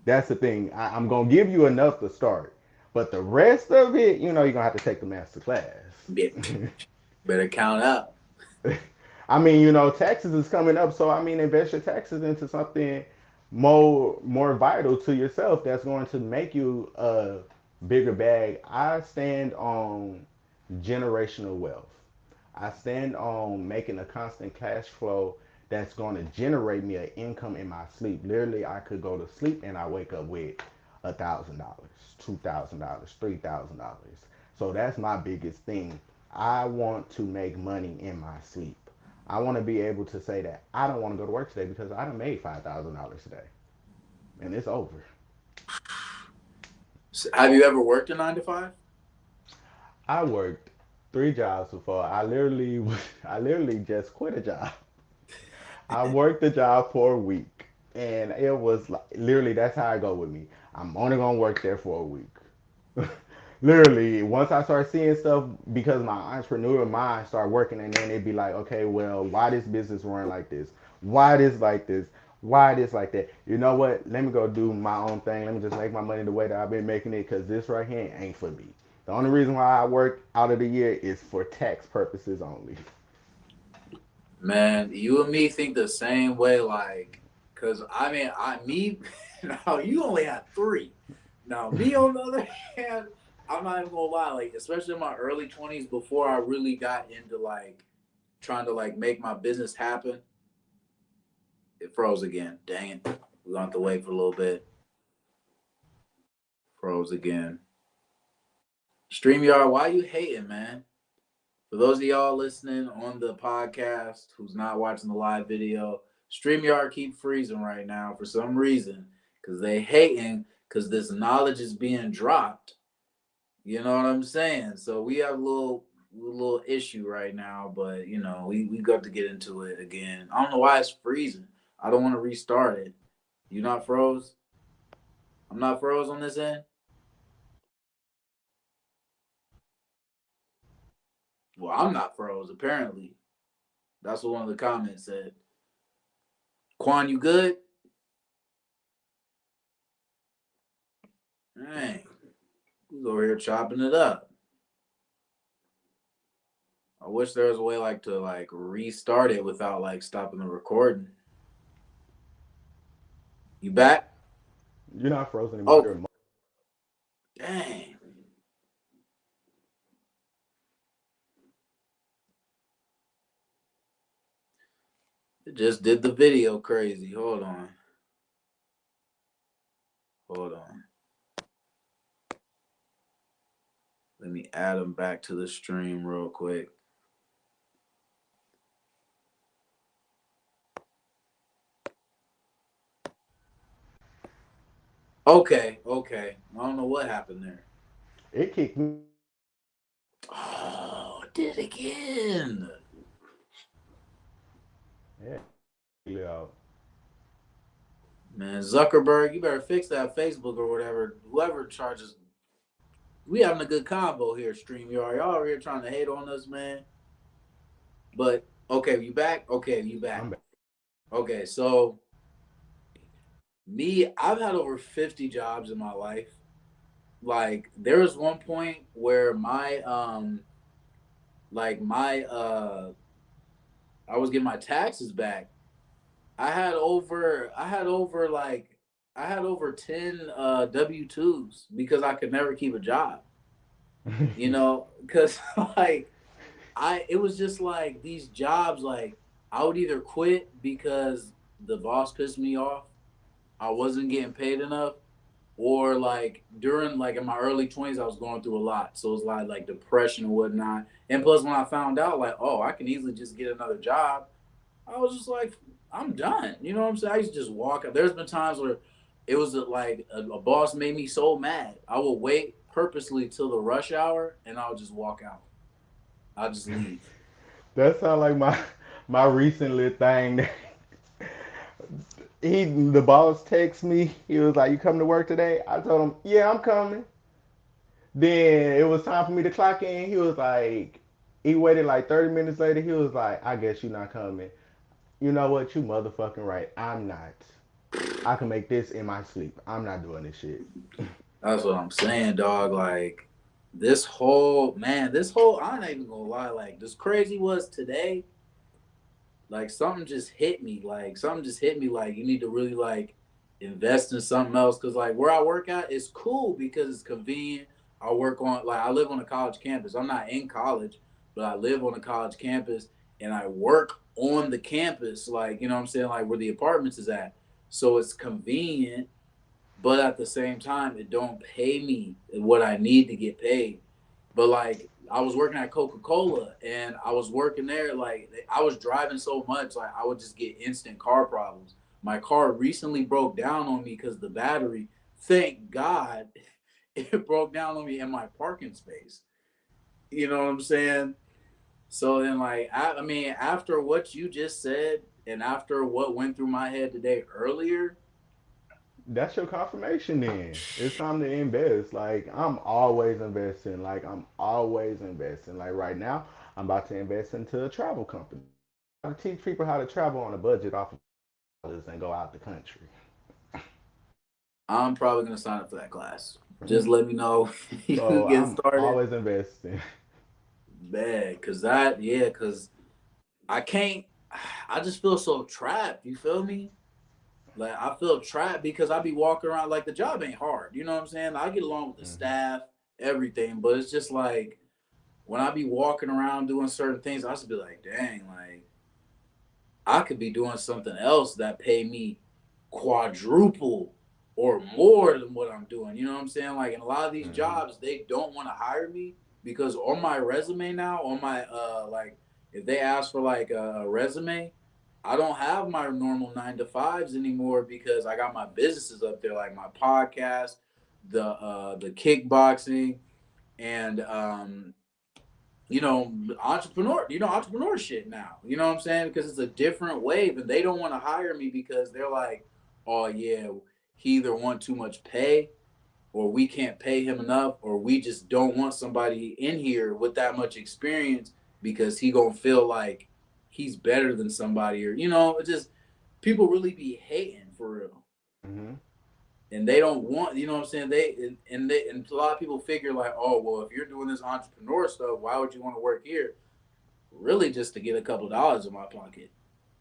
That's the thing. I'm gonna give you enough to start, but the rest of it, you're gonna have to take the master class. Yeah, better count up. I mean, taxes is coming up, so I mean, invest your taxes into something more vital to yourself that's going to make you a bigger bag. I stand on generational wealth. I stand on making a constant cash flow that's going to generate me an income in my sleep. Literally, I could go to sleep and I wake up with $1,000, $2,000, $3,000. So that's my biggest thing. I want to make money in my sleep. I want to be able to say that I don't want to go to work today because I done made $5,000 today, and it's over. Have you ever worked a 9 to 5? I worked 3 jobs before. I literally just quit a job. I worked the job for a week, and it was like literally that's how I go with me. I'm only gonna work there for a week. Literally, once I start seeing stuff, because my entrepreneur mind start working, and then it'd be like, okay, well, why this business run like this? Why this like this? Why this like that? You know what? Let me go do my own thing. Let me just make my money the way that I've been making it, because this right here ain't for me. The only reason why I work out of the year is for tax purposes only. Man, you and me think the same way. Like, cause I mean, now you only had three. Now me on the other hand, I'm not even gonna lie. Like, especially in my early 20s, before I really got into like trying to like make my business happen, it froze again. Dang it, we're gonna have to wait for a little bit. Froze again. StreamYard, why you hating, man? For those of y'all listening on the podcast who's not watching the live video, StreamYard keep freezing right now for some reason because they hating because this knowledge is being dropped. You know what I'm saying? So we have a little issue right now, but we got to get into it again. I don't know why it's freezing. I don't want to restart it. You not froze? I'm not froze on this end. Well, I'm not froze apparently. That's what one of the comments said. Quan, you good? Dang, who's over here chopping it up? I wish there was a way to restart it without stopping the recording. You back? You're not frozen anymore. Oh, You're dang. It just did the video crazy. Hold on. Hold on. Let me add them back to the stream real quick. Okay, okay. I don't know what happened there. it kicked me. Oh, did it again. Yeah. Man, Zuckerberg, you better fix that Facebook or whatever. Whoever charges. We having a good combo here, StreamYard. Y'all over here trying to hate on us, man. But okay, you back? Okay, you back. I'm back. Okay, so me, I've had over 50 jobs in my life. Like there was one point where my I was getting my taxes back. I had over 10 W2s because I could never keep a job. Cuz like I it was just like these jobs like I would either quit because the boss pissed me off, I wasn't getting paid enough, or like during like in my early 20s I was going through a lot. So it was like depression and whatnot. And plus when I found out like, oh, I can easily just get another job, I was just like, I'm done. You know what I'm saying? I used to just walk out. There's been times where it was like a boss made me so mad. I would wait purposely till the rush hour and I would just walk out. I'll just leave. That sounds like my recent little thing. The boss texted me. He was like, "You coming to work today?" I told him, "Yeah, I'm coming." Then it was time for me to clock in. He was like, he waited like 30 minutes later. He was like, "I guess you're not coming." You know what? You motherfucking right. I'm not. I can make this in my sleep. I'm not doing this shit. That's what I'm saying, dog. Like this whole I'm not even gonna lie, like this crazy was today, like something just hit me. Like something just hit me like you need to really like invest in something else. Cause like where I work at is cool because it's convenient. I live on a college campus. I'm not in college, but I live on a college campus and I work on the campus, like, you know what I'm saying, like where the apartments is at. So it's convenient, but at the same time it don't pay me what I need to get paid. But like I was working at Coca-Cola and I was working there, like I was driving so much like I would just get instant car problems. My car recently broke down on me because the battery, thank God, it broke down on me in my parking space. You know what I'm saying? So then like I mean after what you just said and after what went through my head today earlier, That's your confirmation then. It's time to invest. Like I'm always investing. Like right now, I'm about to invest into a travel company. I teach people how to travel on a budget off of dollars and go out the country. I'm probably gonna sign up for that class. Just let me know you So get I'm started. always investing. Bad, cause that yeah, cause I can't. I just feel so trapped. You feel me? Like I feel trapped because I be walking around like the job ain't hard. You know what I'm saying? I get along with the Mhm. staff, everything, but it's just like when I be walking around doing certain things, I just be like, dang, like I could be doing something else that pay me quadruple. or more than what I'm doing. You know what I'm saying? Like in a lot of these Mm-hmm. jobs, they don't want to hire me because on my resume now, on my like if they ask for like a resume, I don't have my normal 9 to 5s anymore because I got my businesses up there, like my podcast, the kickboxing, and entrepreneur shit now. You know what I'm saying? Because it's a different wave, and they don't want to hire me because they're like, oh yeah, he either want too much pay, or we can't pay him enough, or we just don't want somebody in here with that much experience because he gonna feel like he's better than somebody, or it's just people really be hating for real, Mm-hmm. and they don't want, you know what I'm saying? And a lot of people figure like, oh well, if you're doing this entrepreneur stuff, why would you want to work here? Really, just to get a couple dollars in my pocket.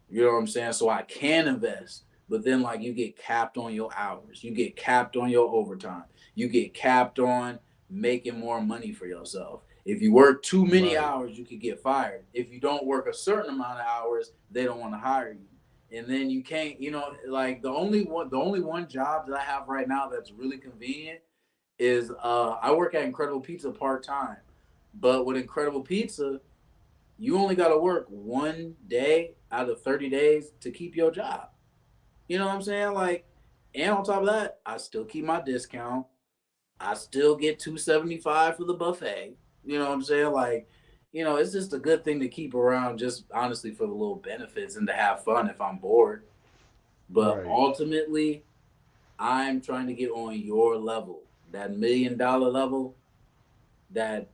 You know what I'm saying? So I can invest. But then like you get capped on your hours. You get capped on your overtime. You get capped on making more money for yourself. If you work too many Right. hours, you could get fired. If you don't work a certain amount of hours, they don't want to hire you. And then you can't, like the only one job that I have right now that's really convenient is I work at Incredible Pizza part time. But with Incredible Pizza, you only got to work 1 day out of 30 days to keep your job. You know what I'm saying? Like, and on top of that, I still keep my discount. I still get 275 for the buffet. You know what I'm saying? Like, it's just a good thing to keep around, just honestly for the little benefits and to have fun if I'm bored. But Right. ultimately, I'm trying to get on your level, that $1 million level, that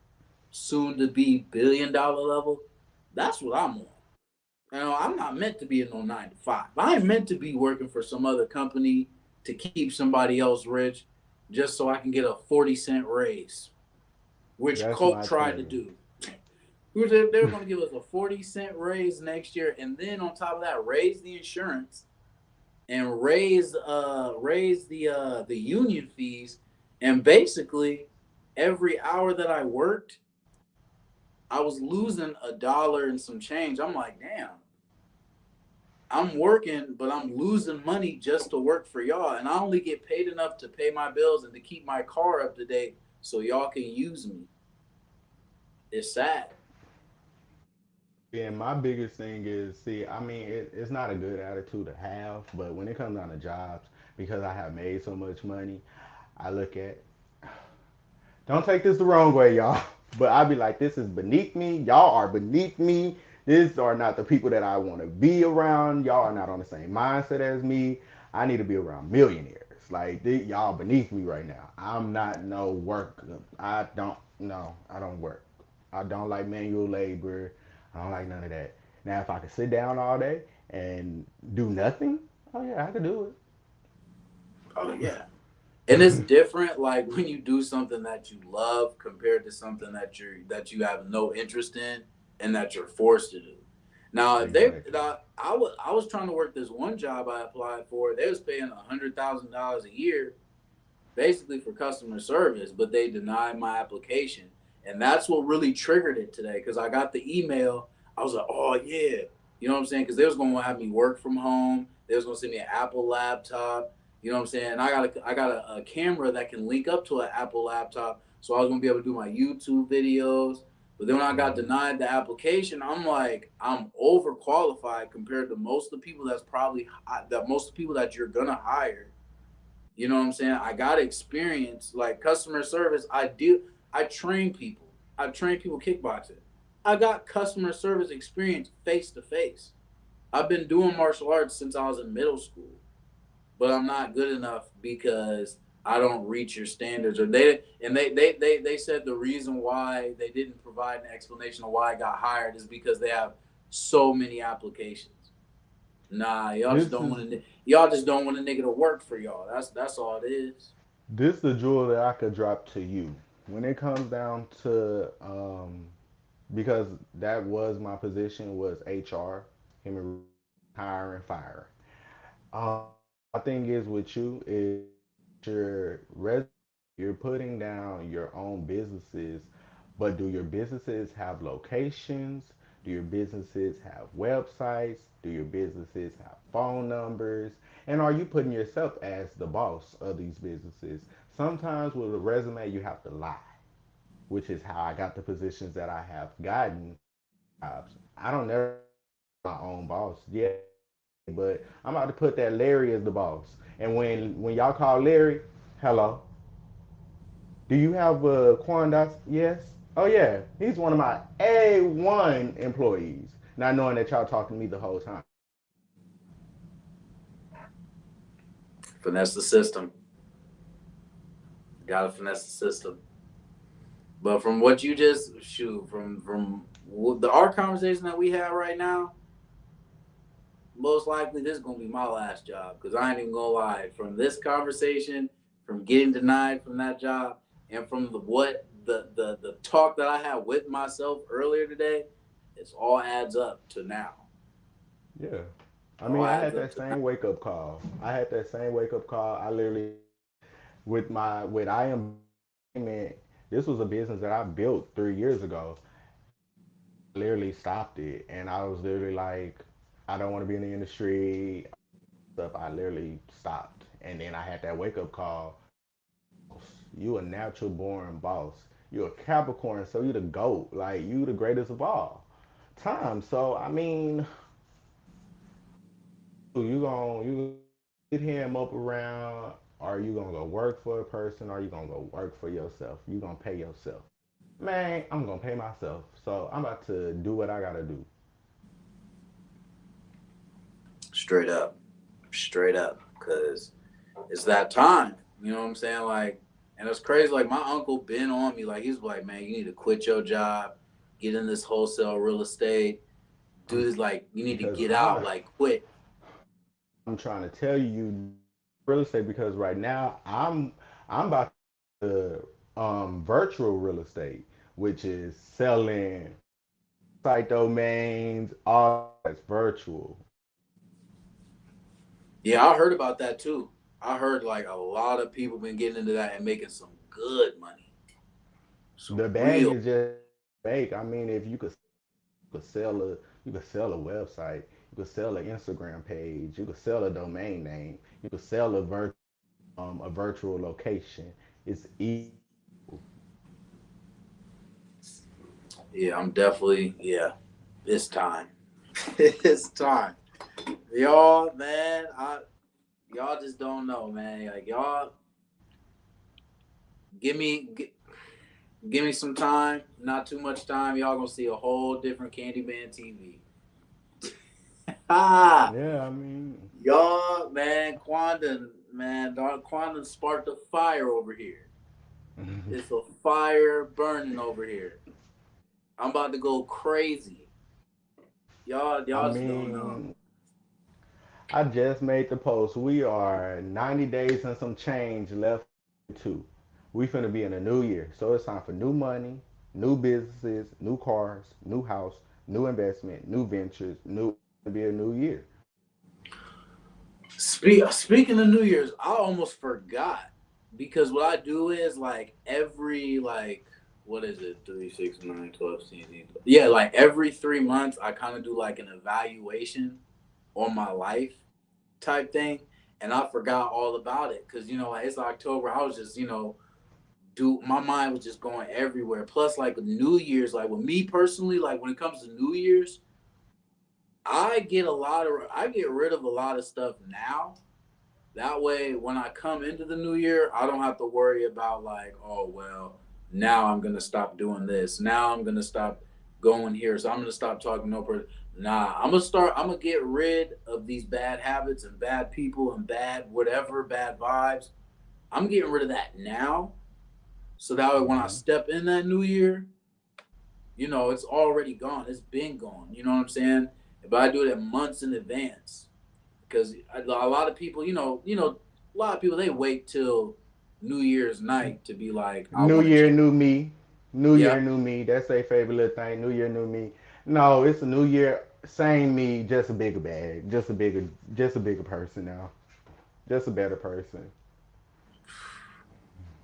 soon to be $1 billion level. That's what I'm on. I'm not meant to be in no 9 to 5. I ain't meant to be working for some other company to keep somebody else rich just so I can get a 40-cent raise, which That's Coke my tried to thing. do. They're going to give us a 40-cent raise next year, and then on top of that, raise the insurance and raise the union fees, and basically every hour that I worked, I was losing $1 and some change. I'm like, damn, I'm working, but I'm losing money just to work for y'all. And I only get paid enough to pay my bills and to keep my car up to date so y'all can use me. It's sad. Yeah, my biggest thing is, see, I mean, it's not a good attitude to have, but when it comes down to jobs, because I have made so much money, I look at, don't take this the wrong way, y'all, but I be like, this is beneath me. Y'all are beneath me. These are not the people that I want to be around. Y'all are not on the same mindset as me. I need to be around millionaires. Like, y'all beneath me right now. I'm not no work. I don't, no, I don't work. I don't like manual labor. I don't like none of that. Now, if I could sit down all day and do nothing, oh yeah, I could do Oh it. yeah. And it's different like when you do something that you love compared to something that you have no interest in and that you're forced to do. Now, if they Exactly. now, I was trying to work this one job I applied for. They was paying $100,000 a year basically for customer service, but they denied my application. And that's what really triggered it today because I got the email. I was like, oh, yeah. You know what I'm saying? Because they was going to have me work from home. They was going to send me an Apple laptop. You know what I'm saying? And I got a camera that can link up to an Apple laptop. So I was going to be able to do my YouTube videos. But then when I got Hmm. denied the application, I'm like, I'm overqualified compared to most of the people most of the people that you're going to hire. You know what I'm saying? I got experience like customer service. I train people. I train people kickboxing. I got customer service experience face to face. I've been doing martial arts since I was in middle school, but I'm not good enough because I don't reach your standards. Or they said the reason why they didn't provide an explanation of why I got hired is because they have so many applications. Nah, This is y'all just don't want a nigga to work for y'all. That's all it is. this the jewel that I could drop to you when it comes down to because that was my position was HR, human resources, hiring, firing. My thing is with you is your resume, you're putting down your own businesses, but do your businesses have locations? Do your businesses have websites? Do your businesses have phone numbers? And are you putting yourself as the boss of these businesses? Sometimes with a resume, you have to lie, which is how I got the positions that I have gotten jobs. I don't never my own boss. Yeah, but I'm about to put that Larry as the boss. And when y'all call Larry, hello, do you have a Quan Dodson? Yes. Oh yeah, he's one of my A1 employees. Not knowing that y'all talking to me the whole time. Finesse the system. Gotta finesse the system. But from what you just shoot from the our conversation that we have right now, most likely this is gonna be my last job because I ain't even gonna lie. From this conversation, from getting denied from that job, and from the talk that I had with myself earlier today, it's all adds up to now. Yeah. It I all mean, I adds had up that to now. same wake up call. I had that same wake up call. I literally with I am this was a business that I built 3 years ago. Literally stopped it, and I was literally like, I don't want to be in the industry. Stuff. I literally stopped, and then I had that wake up call. You a natural born boss. You a Capricorn, so you the goat. Like you the greatest of all time. So I mean, you get him up around. Are you gonna go work for a person? Or are you gonna go work for yourself? You gonna pay yourself? Man, I'm gonna pay myself. So I'm about to do what I gotta do. Straight up, straight up, because it's that time. You know what I'm saying? Like, and it's crazy. Like my uncle been on me. Like he's like, man, you need to quit your job, get in this wholesale real estate, do I'm this. Like you need to because get out. Like quit. I'm trying to tell you real estate because right now I'm about to virtual real estate, which is selling site domains, all that's virtual. Yeah, I heard about that too. I heard like a lot of people been getting into that and making some good money, some The bag real. is just fake. I mean, if could sell a you could sell a website, you could sell an Instagram page, you could sell a domain name, you could sell a virtual location. It's easy. Yeah, I'm definitely yeah. It's time. It's time. Y'all, man, y'all just don't know, man. Like y'all, give me give me some time. Not too much time. Y'all gonna see a whole different Candyman TV. Ah, Yeah, I mean, y'all, man, Quandon sparked a fire over here. It's a fire burning over here. I'm about to go crazy. I Y'all just don't know. mean, I just made the post. We are 90 days and some change left to. We finna be in a new year. So it's time for new money, new businesses, new cars, new house, new investment, new ventures, new to be a new year. Speaking of New Year's, I almost forgot because what I do is like every like what is it 3 6 9 12 16 yeah like every 3 months I kind of do like an evaluation on my life type thing, and I forgot all about it because like it's October. I was just do my mind was just going everywhere. Plus like New Year's, like with me personally, like when it comes to New Year's, I get rid of a lot of stuff now. That way, when I come into the new year, I don't have to worry about like, oh well, now I'm gonna stop doing this. Now I'm gonna stop going here. So I'm gonna stop talking no person. Nah, I'm gonna start. I'm gonna get rid of these bad habits and bad people and bad whatever, bad vibes. I'm getting rid of that now, so that way when I Hmm. step in that new year, it's already gone. It's been gone. You know what I'm saying? But I do it months in advance because a lot of people, a lot of people they wait till New Year's night to be like, I New want to year, change. new me. New year, Yep. new me. That's their favorite little thing. New year, new me. No, it's a new year, same me, just a bigger bag, just a bigger person now, just a better person.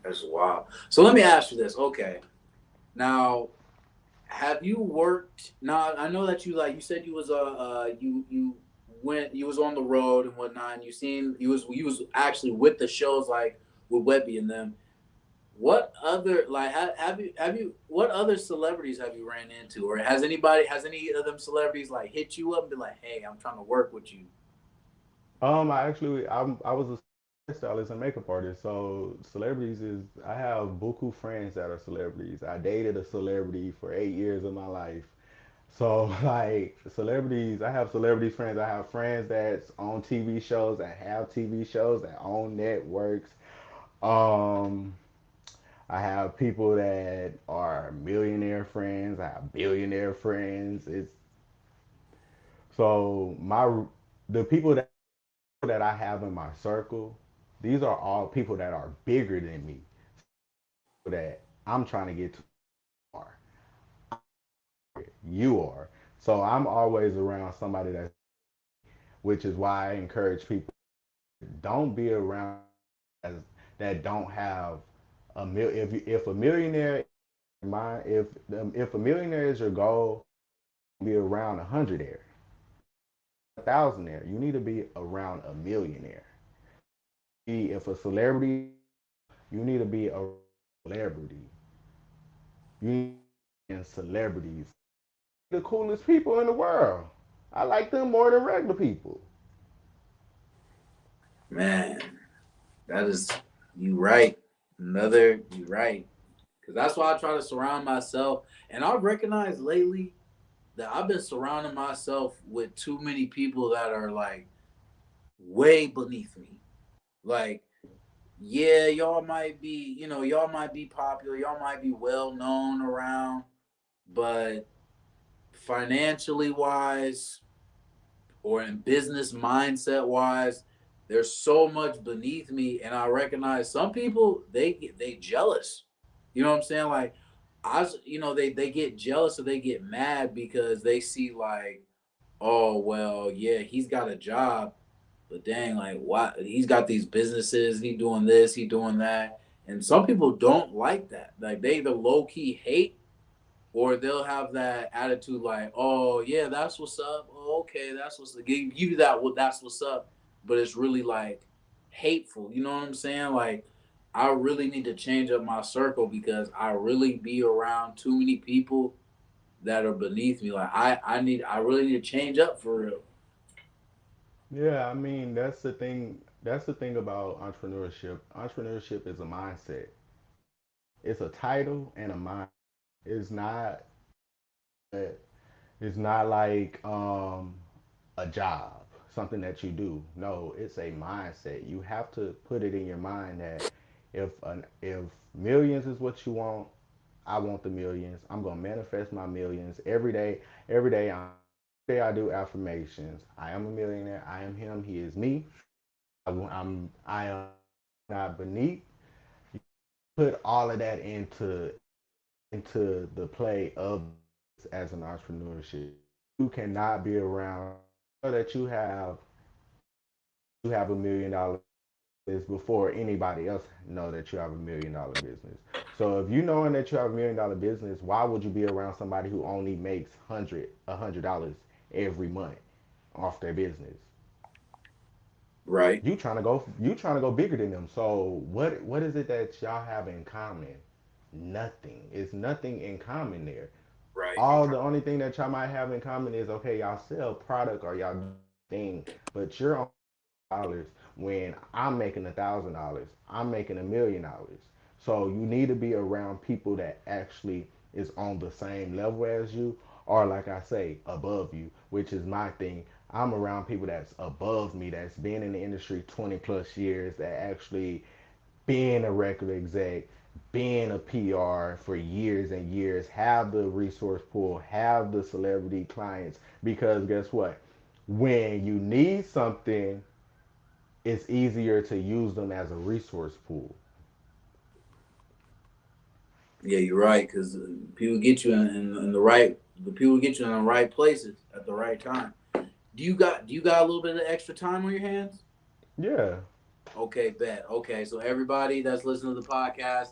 That's wild. So let me ask you this. Okay, now have you worked? Now I know that you said you was you went, you was on the road and whatnot, and you was actually with the shows like with Webby and them. What other like have you what other celebrities have you ran into, or has any of them celebrities like hit you up and be like, hey, I'm trying to work with you? I was a stylist and makeup artist. So celebrities is I have buku friends that are celebrities. I dated a celebrity for 8 years of my life. So like celebrities, I have celebrity friends. I have friends that's on TV shows that have TV shows that own networks. Um, I have people that are millionaire friends. I have billionaire friends. It's so my the people that I have in my circle, these are all people that are bigger than me. That I'm trying to get to are. You are. So I'm always around somebody that's, which is why I encourage people, don't be around as that don't have a mil. If a millionaire, if a millionaire is your goal, be around 100 there, 1,000 there. You need to be around a millionaire. If a celebrity, you need to be a celebrity. You need and celebrities, the coolest people in the world. I like them more than regular people. Man, that is you right. Another you right. Cause that's why I try to surround myself. And I've recognized lately that I've been surrounding myself with too many people that are like way beneath me. Like, yeah, y'all might be popular, y'all might be well known around, but financially wise or in business mindset wise, there's so much beneath me, and I recognize some people they jealous. You know what I'm saying? Like they get jealous or they get mad because they see like, oh well, yeah, he's got a job, but dang, like what he's got these businesses, he doing this, he doing that. And some people don't like that. Like they either low key hate or they'll have that attitude like, "Oh yeah, that's what's up. Oh, okay, that's what's up." Give you that what that's what's up, but it's really like hateful. You know what I'm saying? Like, I really need to change up my circle because I really be around too many people that are beneath me. Like, I really need to change up for real. Yeah, I mean that's the thing. That's the thing about entrepreneurship. Entrepreneurship is a mindset. It's a title and a mind. It's not. It's not like a job, something that you do. No, it's a mindset. You have to put it in your mind that if millions is what you want, I want the millions. I'm gonna manifest my millions every day. Every day, I do affirmations. I am a millionaire. I am him. He is me. I am not beneath. Put all of that into the play of as an entrepreneurship. You cannot be around that you have $1 million business before anybody else know that you have $1 million business. So if you knowing that you have $1 million business, why would you be around somebody who only makes $100 every month off their business? Right, You trying to go bigger than them. So what is it that y'all have in common? Nothing. It's nothing in common there. right, All the only thing that y'all might have in common is okay, y'all sell product or y'all do thing, but you're on dollars when I'm making $1,000. I'm making $1 million. So you need to be around people that actually is on the same level as you, or like I say, above you, which is my thing. I'm around people that's above me, that's been in the industry 20 plus years, that actually being a record exec, being a PR for years and years, have the resource pool, have the celebrity clients. Because guess what? When you need something, it's easier to use them as a resource pool. yeah, you're right. Because people get you in the right, the people get you in the right places at the right time. Do you got a little bit of extra time on your hands? Yeah. Okay, bet. Okay, so everybody that's listening to the podcast,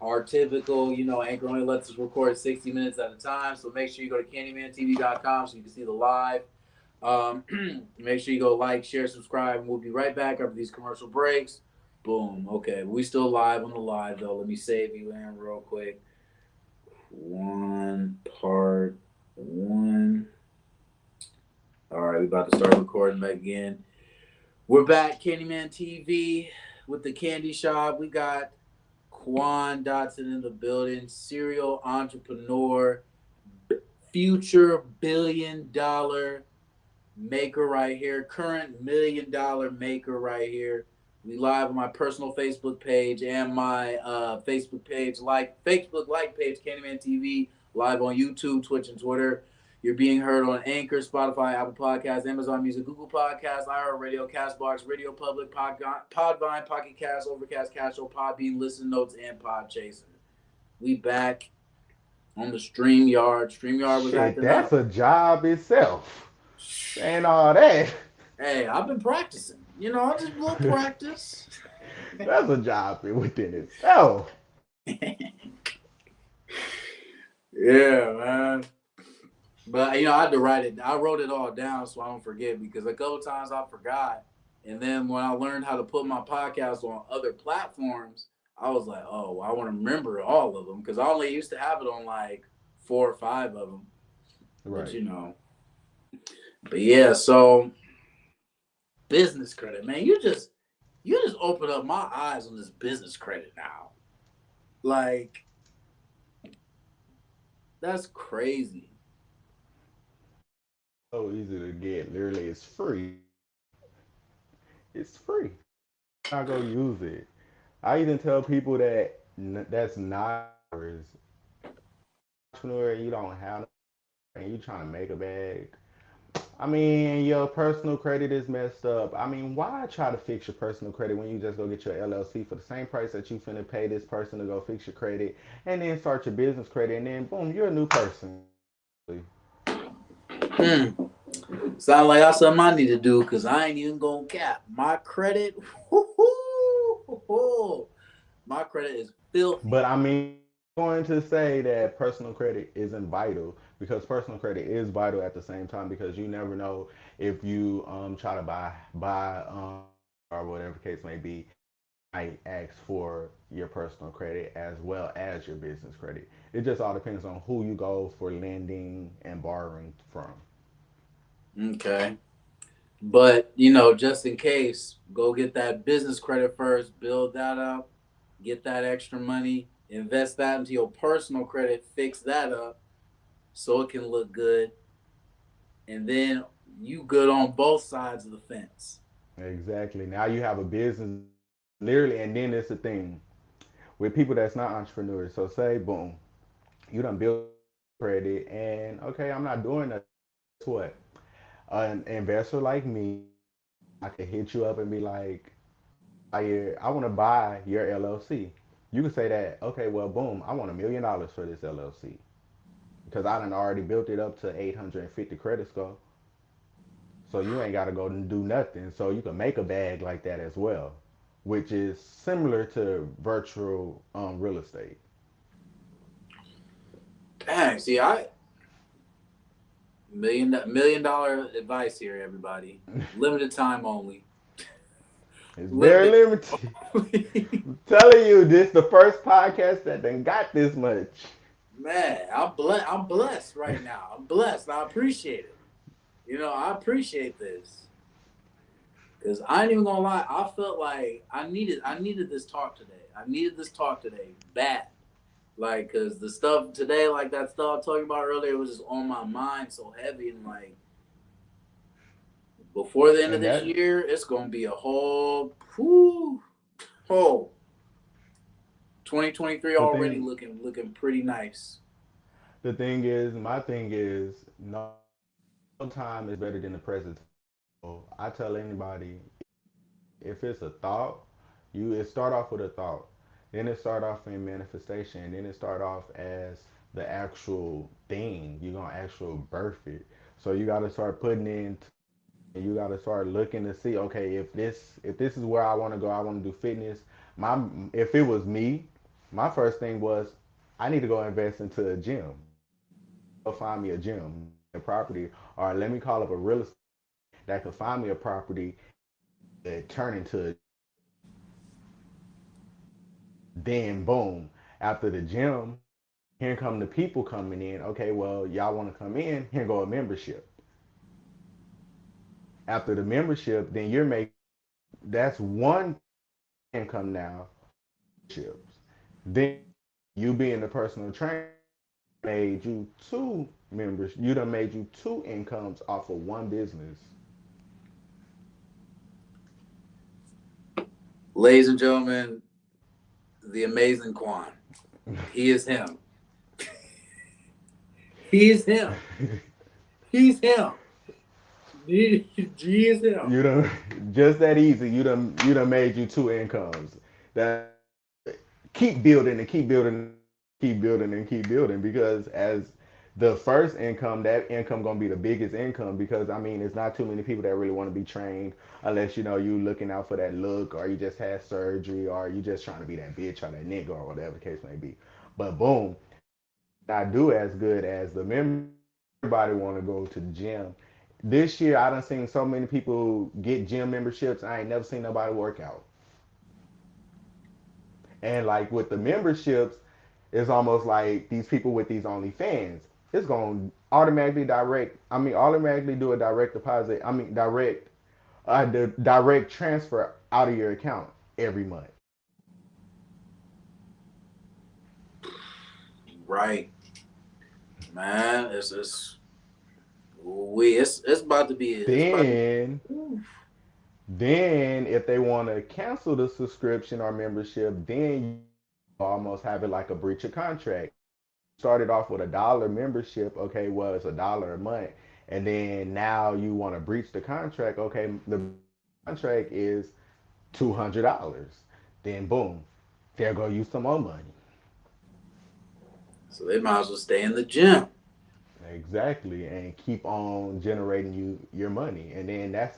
our typical, Anchor only lets us record 60 minutes at a time. So make sure you go to CandymanTV.com so you can see the live. Make sure you go like, share, subscribe, and we'll be right back after these commercial breaks. Boom. Okay, we still live on the live though. Let me save you in real quick. One part one. All right, we about to start recording back again. We're back, Candyman TV, with the candy shop. We got Quan Dodson in the building, serial entrepreneur, future $1 billion maker right here, current $1 million maker right here. We live on my personal Facebook page and my Facebook like page, Candyman TV, live on YouTube, Twitch, and Twitter. You're being heard on Anchor, Spotify, Apple Podcasts, Amazon Music, Google Podcasts, iHeartRadio, Castbox, Radio Public, Podvine, Pocket Cast, Overcast, Castro, Podbean, Listen Notes, and Podchaser. We back on the StreamYard. StreamYard was Shit, acting that's up. a job itself. Saying all that. Hey, I've been practicing. Just a little practice. That's a job within itself. Yeah, man. But I had to write it. I wrote it all down so I don't forget because a couple times I forgot. And then when I learned how to put my podcast on other platforms, I was like, oh, well, I want to remember all of them because I only used to have it on like 4 or 5 of them. But Right. but yeah. So business credit, man. You just opened up my eyes on this business credit now. Like that's crazy. So easy to get. Literally, it's free. It's free. Not go use it. I even tell people that that's not yours. Entrepreneur, you don't have no, and you trying to make a bag. I mean, your personal credit is messed up. I mean, why try to fix your personal credit when you just go get your LLC for the same price that you finna pay this person to go fix your credit, and then start your business credit, and then boom, you're a new person. Hmm. Sound like that's something I need to do because I ain't even gonna cap my credit. My credit is filthy. But I mean, I'm going to say that personal credit isn't vital because personal credit is vital at the same time because you never know if you try to buy or whatever case may be, might ask for your personal credit as well as your business credit. It just all depends on who you go for lending and borrowing from. Okay. But, just in case, go get that business credit first, build that up, get that extra money, invest that into your personal credit, fix that up so it can look good. And then you good on both sides of the fence. Exactly. Now you have a business literally, and then it's the thing with people that's not entrepreneurs. So say, boom, you done build credit, and okay, I'm not doing that. Guess what? An investor like me, I could hit you up and be like, I want to buy your LLC. You can say that, okay, well, boom, I want $1 million for this LLC because I done already built it up to 850 credit score. So you ain't got to go and do nothing. So you can make a bag like that as well, which is similar to virtual real estate. Dang, see, I million dollar advice here, everybody. Limited time only. It's very Limited. limited. I'm telling you, this the first podcast that done got this much. Man, I'm blessed right now. I'm blessed. I appreciate it. I appreciate this because I ain't even gonna lie. I felt like I needed this talk today. I needed this talk today bad. Like, cause the stuff today, like that stuff I was talking about earlier, was just on my mind so heavy. And like before the end of And this that year, it's gonna be a whole 2023 the already thing looking pretty nice. the thing is, my thing is, no time is better than the present. So I tell anybody, if it's a thought, it start off with a thought, then it start off in manifestation, then it start off as the actual thing. You're gonna actual birth it. So you got to start putting in and you got to start looking to see, okay, if this is where I want to go, I want to do fitness. My If it was me, my first thing was I need to go invest into a gym. Go find me a gym, a property, or let me call up a real estate. that could find me a property turn into a then boom after the gym. Here come the people coming in. Okay, well, y'all want to come in? Here go a membership. After the membership, then you're making that's one income now. Memberships. Then you being the personal trainer made you two members. You done made you two incomes off of one business. Ladies and gentlemen, the amazing Quan. He is him. He's him. He's him. He is him. You done just that easy. You done made you two incomes. That keep building and keep building, keep building and keep building because as the first income, that income gonna be the biggest income because I mean it's not too many people that really want to be trained unless you know you looking out for that look or you just had surgery or you just trying to be that bitch or that nigga or whatever the case may be. But boom, I do as good as the member. Everybody want to go to the gym. This year I done seen so many people get gym memberships. I ain't never seen nobody work out. And like with the memberships, it's almost like these people with these OnlyFans. It's going to automatically direct. I mean, automatically do a direct deposit. I mean, the direct transfer out of your account every month. Right, man. It's about to be it's about to Then, then if they want to cancel the subscription or membership, then you almost have it like a breach of contract. Started off with $1 membership. Okay, well it's $1 a month, and then now you want to breach the contract. Okay, the contract is $200. Then boom, there go you some more money. so they might as well stay in the gym. Exactly, and keep on generating you your money, and then that's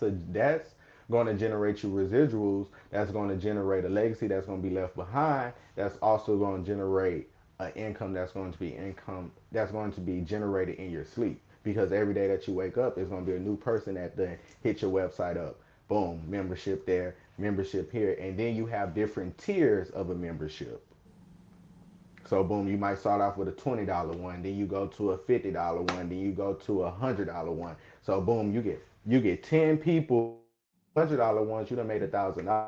going to generate you residuals. That's going to generate a legacy that's going to be left behind. That's also going to generate an income that's going to be generated in your sleep because every day that you wake up is going to be a new person that then hit your website up. Boom, membership there, membership here, and then you have different tiers of a membership. So boom, you might start off with a $20 one, then you go to a $50 one, then you go to $100 one. So boom, you get 10 people, $100 ones, you done made $1,000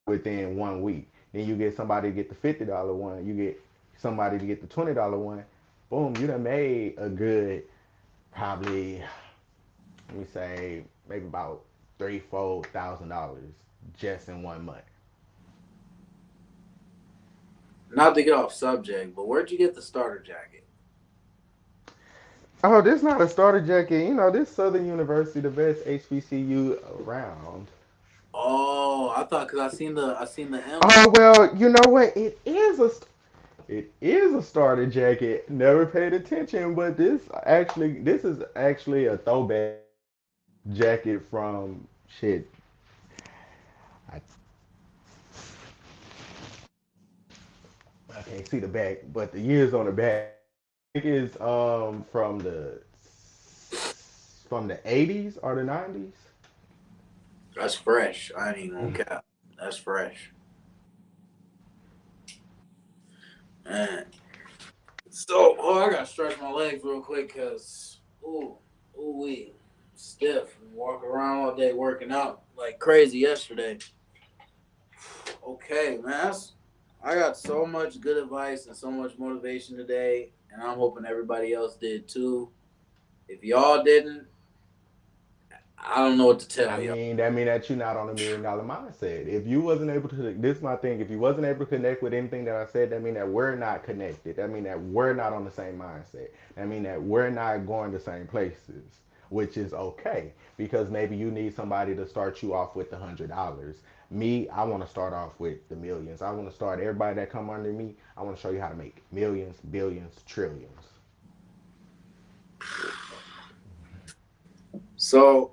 within 1 week. Then you get somebody to get the $50 one, you get somebody to get the $20 one. Boom, you done made a good probably let me say maybe about $3,000, $4,000 just in 1 month. Not to get off subject, but where'd you get the starter jacket? Oh, this not a starter jacket. You know, this Southern University, the best HBCU around. Oh, I thought because I seen the emblem. Oh well, you know what? It is a starter jacket. Never paid attention, but this is actually a throwback jacket from shit. I, I can't see the back, but the years on the back. I think it's from the 80s or the 90s. That's fresh. I ain't even gonna cap. That's fresh, man. So, I gotta stretch my legs real quick because, we stiff. Walk around all day working out like crazy yesterday. Okay, man. I got so much good advice and so much motivation today, and I'm hoping everybody else did too. If y'all didn't, I don't know what to I tell y'all. mean, that mean that you're not on $1 million mindset. If you wasn't able to, this is my thing. If you wasn't able to connect with anything that I said, that mean that we're not connected. That mean that we're not on the same mindset. That mean that we're not going the same places, which is okay because maybe you need somebody to start you off with $100. Me, I want to start off with the millions. I want to start everybody that come under me. I want to show you how to make millions, billions, trillions. So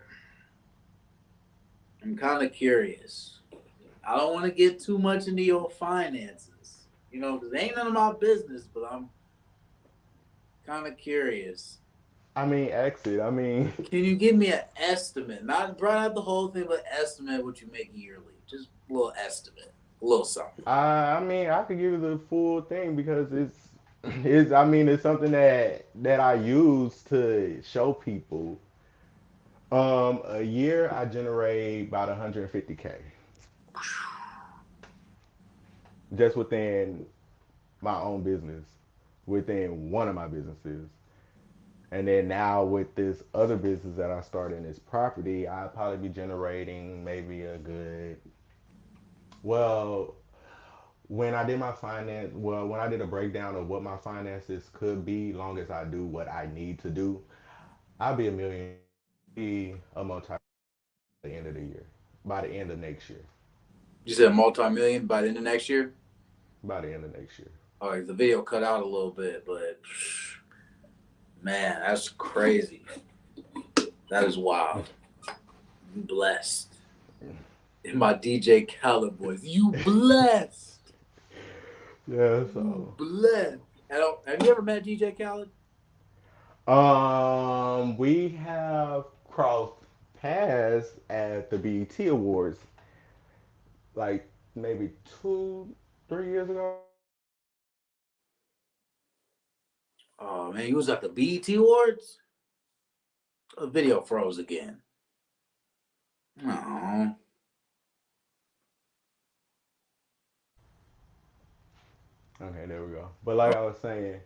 I'm kind of curious. I don't want to get too much into your finances, because it ain't none of my business, but I'm kind of curious. I mean, exit. I mean, Can you give me an estimate? Not brought out the whole thing, but estimate what you make yearly. Just a little estimate, a little something. I mean, I could give you the full thing because it's. I mean, it's something that I use to show people. A year I generate about 150K just within my own business, within one of my businesses. And then now with this other business that I started in this property, I'd probably be generating maybe a good, well, when I did a breakdown of what my finances could be, long as I do what I need to do, I'll be a millionaire. I'll be a multi-millionaire by the end of the year, by the end of next year, You said multi-million by the end of next year. by the end of next year. All right, the video cut out a little bit, but man, that's crazy. That is wild. You blessed. In my DJ Khaled voice, you blessed. Yeah, You so blessed. Have you ever met DJ Khaled? we have crossed paths at the BET Awards like maybe 2, 3 years ago. Oh man, he was at the BET Awards. A video froze again. Oh, Okay, there we go. But like I was saying,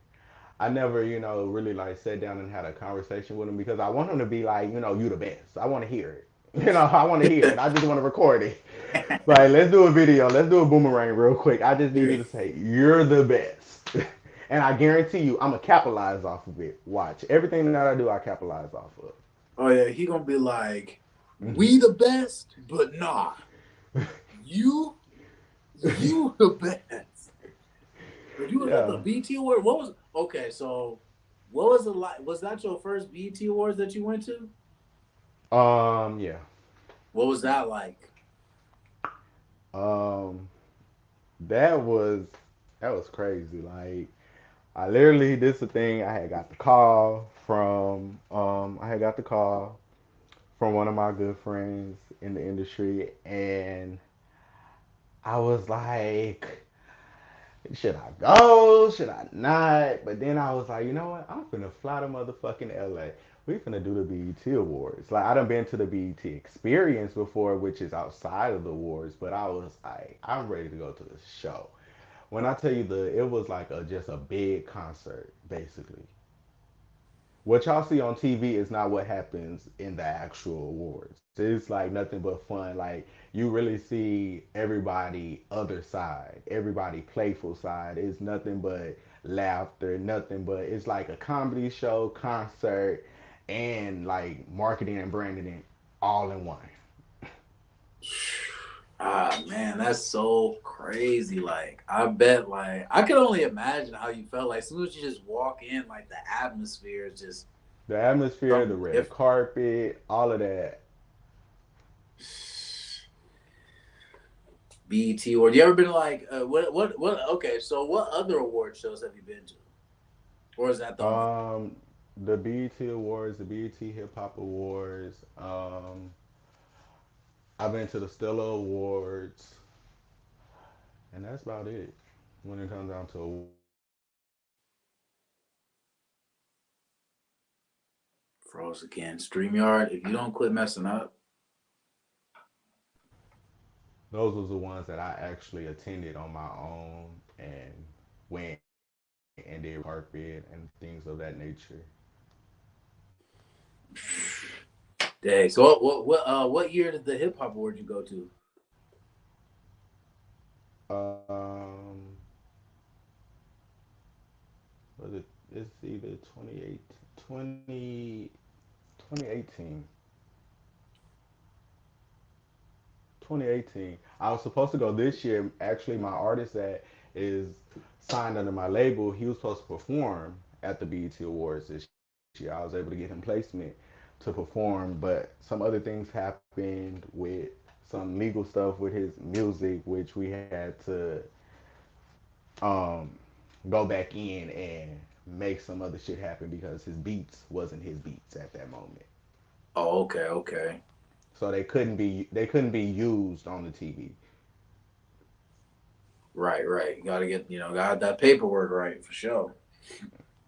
I never, really like sat down and had a conversation with him because I want him to be like, you the best. I want to hear it. I want to hear it. I just want to record it. Like, let's do a video. Let's do a boomerang real quick. I just need you to say, you're the best. And I guarantee you, I'm going to capitalize off of it. Watch. Everything that I do, I capitalize off of. oh yeah, he gonna be like, we the best, but nah, you, you the best. But you was at the Yeah. BT Award. What was okay? So, what was it like? Was that your first BT Awards that you went to? Yeah. What was that like? Um, that was that was crazy. Like, I literally, this is the thing. I had got the call from one of my good friends in the industry, and I was like, should I go? Should I not? But then I was like, you know what? I'm finna fly to motherfucking LA. We finna do the BET Awards. Like, I done been to the BET Experience before, which is outside of the awards, but I was like, I'm ready to go to the show. When I tell you it was like just a big concert, basically. What y'all see on TV is not what happens in the actual awards. It's like nothing but fun. Like, you really see everybody other side, everybody playful side. It's nothing but laughter, nothing but it's like a comedy show, concert, and like marketing and branding all in one. Ah man, that's so crazy. Like I bet, like I could only imagine how you felt. Like as soon as you just walk in, like the atmosphere is just The atmosphere, the something red different. carpet, all of that. BET award. You ever been like what? Okay, so what other award shows have you been to, or is that the only? Um, the BET Awards, the BET Hip Hop Awards. I've been to the Stella Awards, and that's about it when it comes down to awards. Froze again. Streamyard. If you don't quit messing up, Those was the ones that I actually attended on my own and went and did carpet and things of that nature. dang. So what year did the hip hop award you go to? Um, was it? It's either 2018. 2018. I was supposed to go this year. Actually, my artist that is signed under my label, he was supposed to perform at the BET Awards this year. I was able to get him placement to perform, but some other things happened with some legal stuff with his music, which we had to um, go back in and make some other shit happen because his beats wasn't his beats at that moment. Oh, okay, okay. So they couldn't be used on the TV. Right, right. You gotta get, got that paperwork right for sure.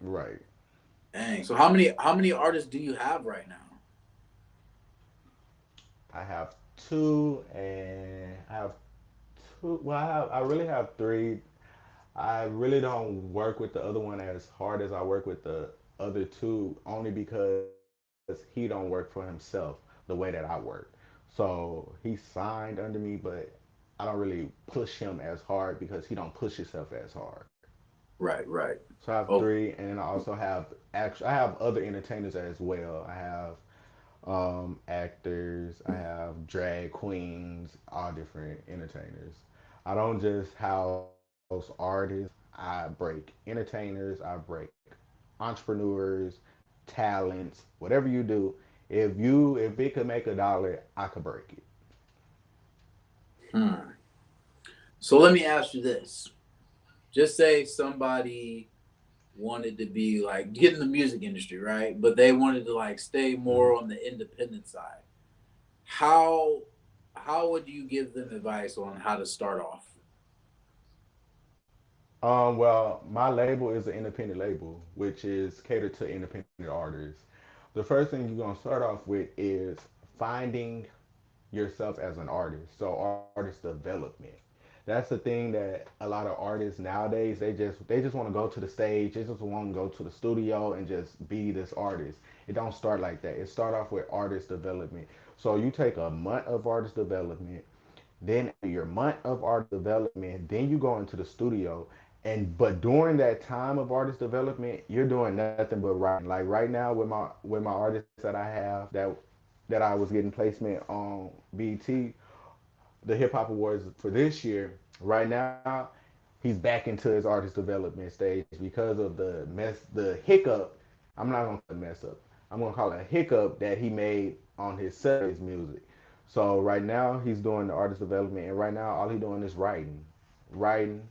Right. Dang. So how many artists do you have right now? I have two, and I have two. Well, I really have three. I really don't work with the other one as hard as I work with the other two, only because he don't work for himself the way that I work. So he signed under me, but I don't really push him as hard because he don't push himself as hard. Right, right. So I have Oh, three, and then I also have actually I have other entertainers as well. I have actors, I have drag queens, all different entertainers. I don't just house artists. I break entertainers. I break entrepreneurs, talents, whatever you do. If it could make $1, I could break it. hmm. So let me ask you this. Just say somebody wanted to be like get in the music industry, right? But they wanted to like stay more Mm-hmm. on the independent side. How how would you give them advice on how to start off? Well, my label is an independent label, which is catered to independent artists. The first thing you're gonna start off with is finding yourself as an artist. So artist development. That's the thing that a lot of artists nowadays they just want to go to the stage. They just want to go to the studio and just be this artist. It don't start like that. It start off with artist development. So you take a month of artist development, then after your month of artist development, then you go into the studio. And but during that time of artist development, you're doing nothing but writing. Like right now with my artists that I have that I was getting placement on BT, the Hip Hop Awards for this year. Right now, he's back into his artist development stage because of the hiccup. I'm not gonna call it mess up. I'm gonna call it a hiccup that he made on his Sunday's music. So right now he's doing the artist development, and right now all he's doing is writing, writing.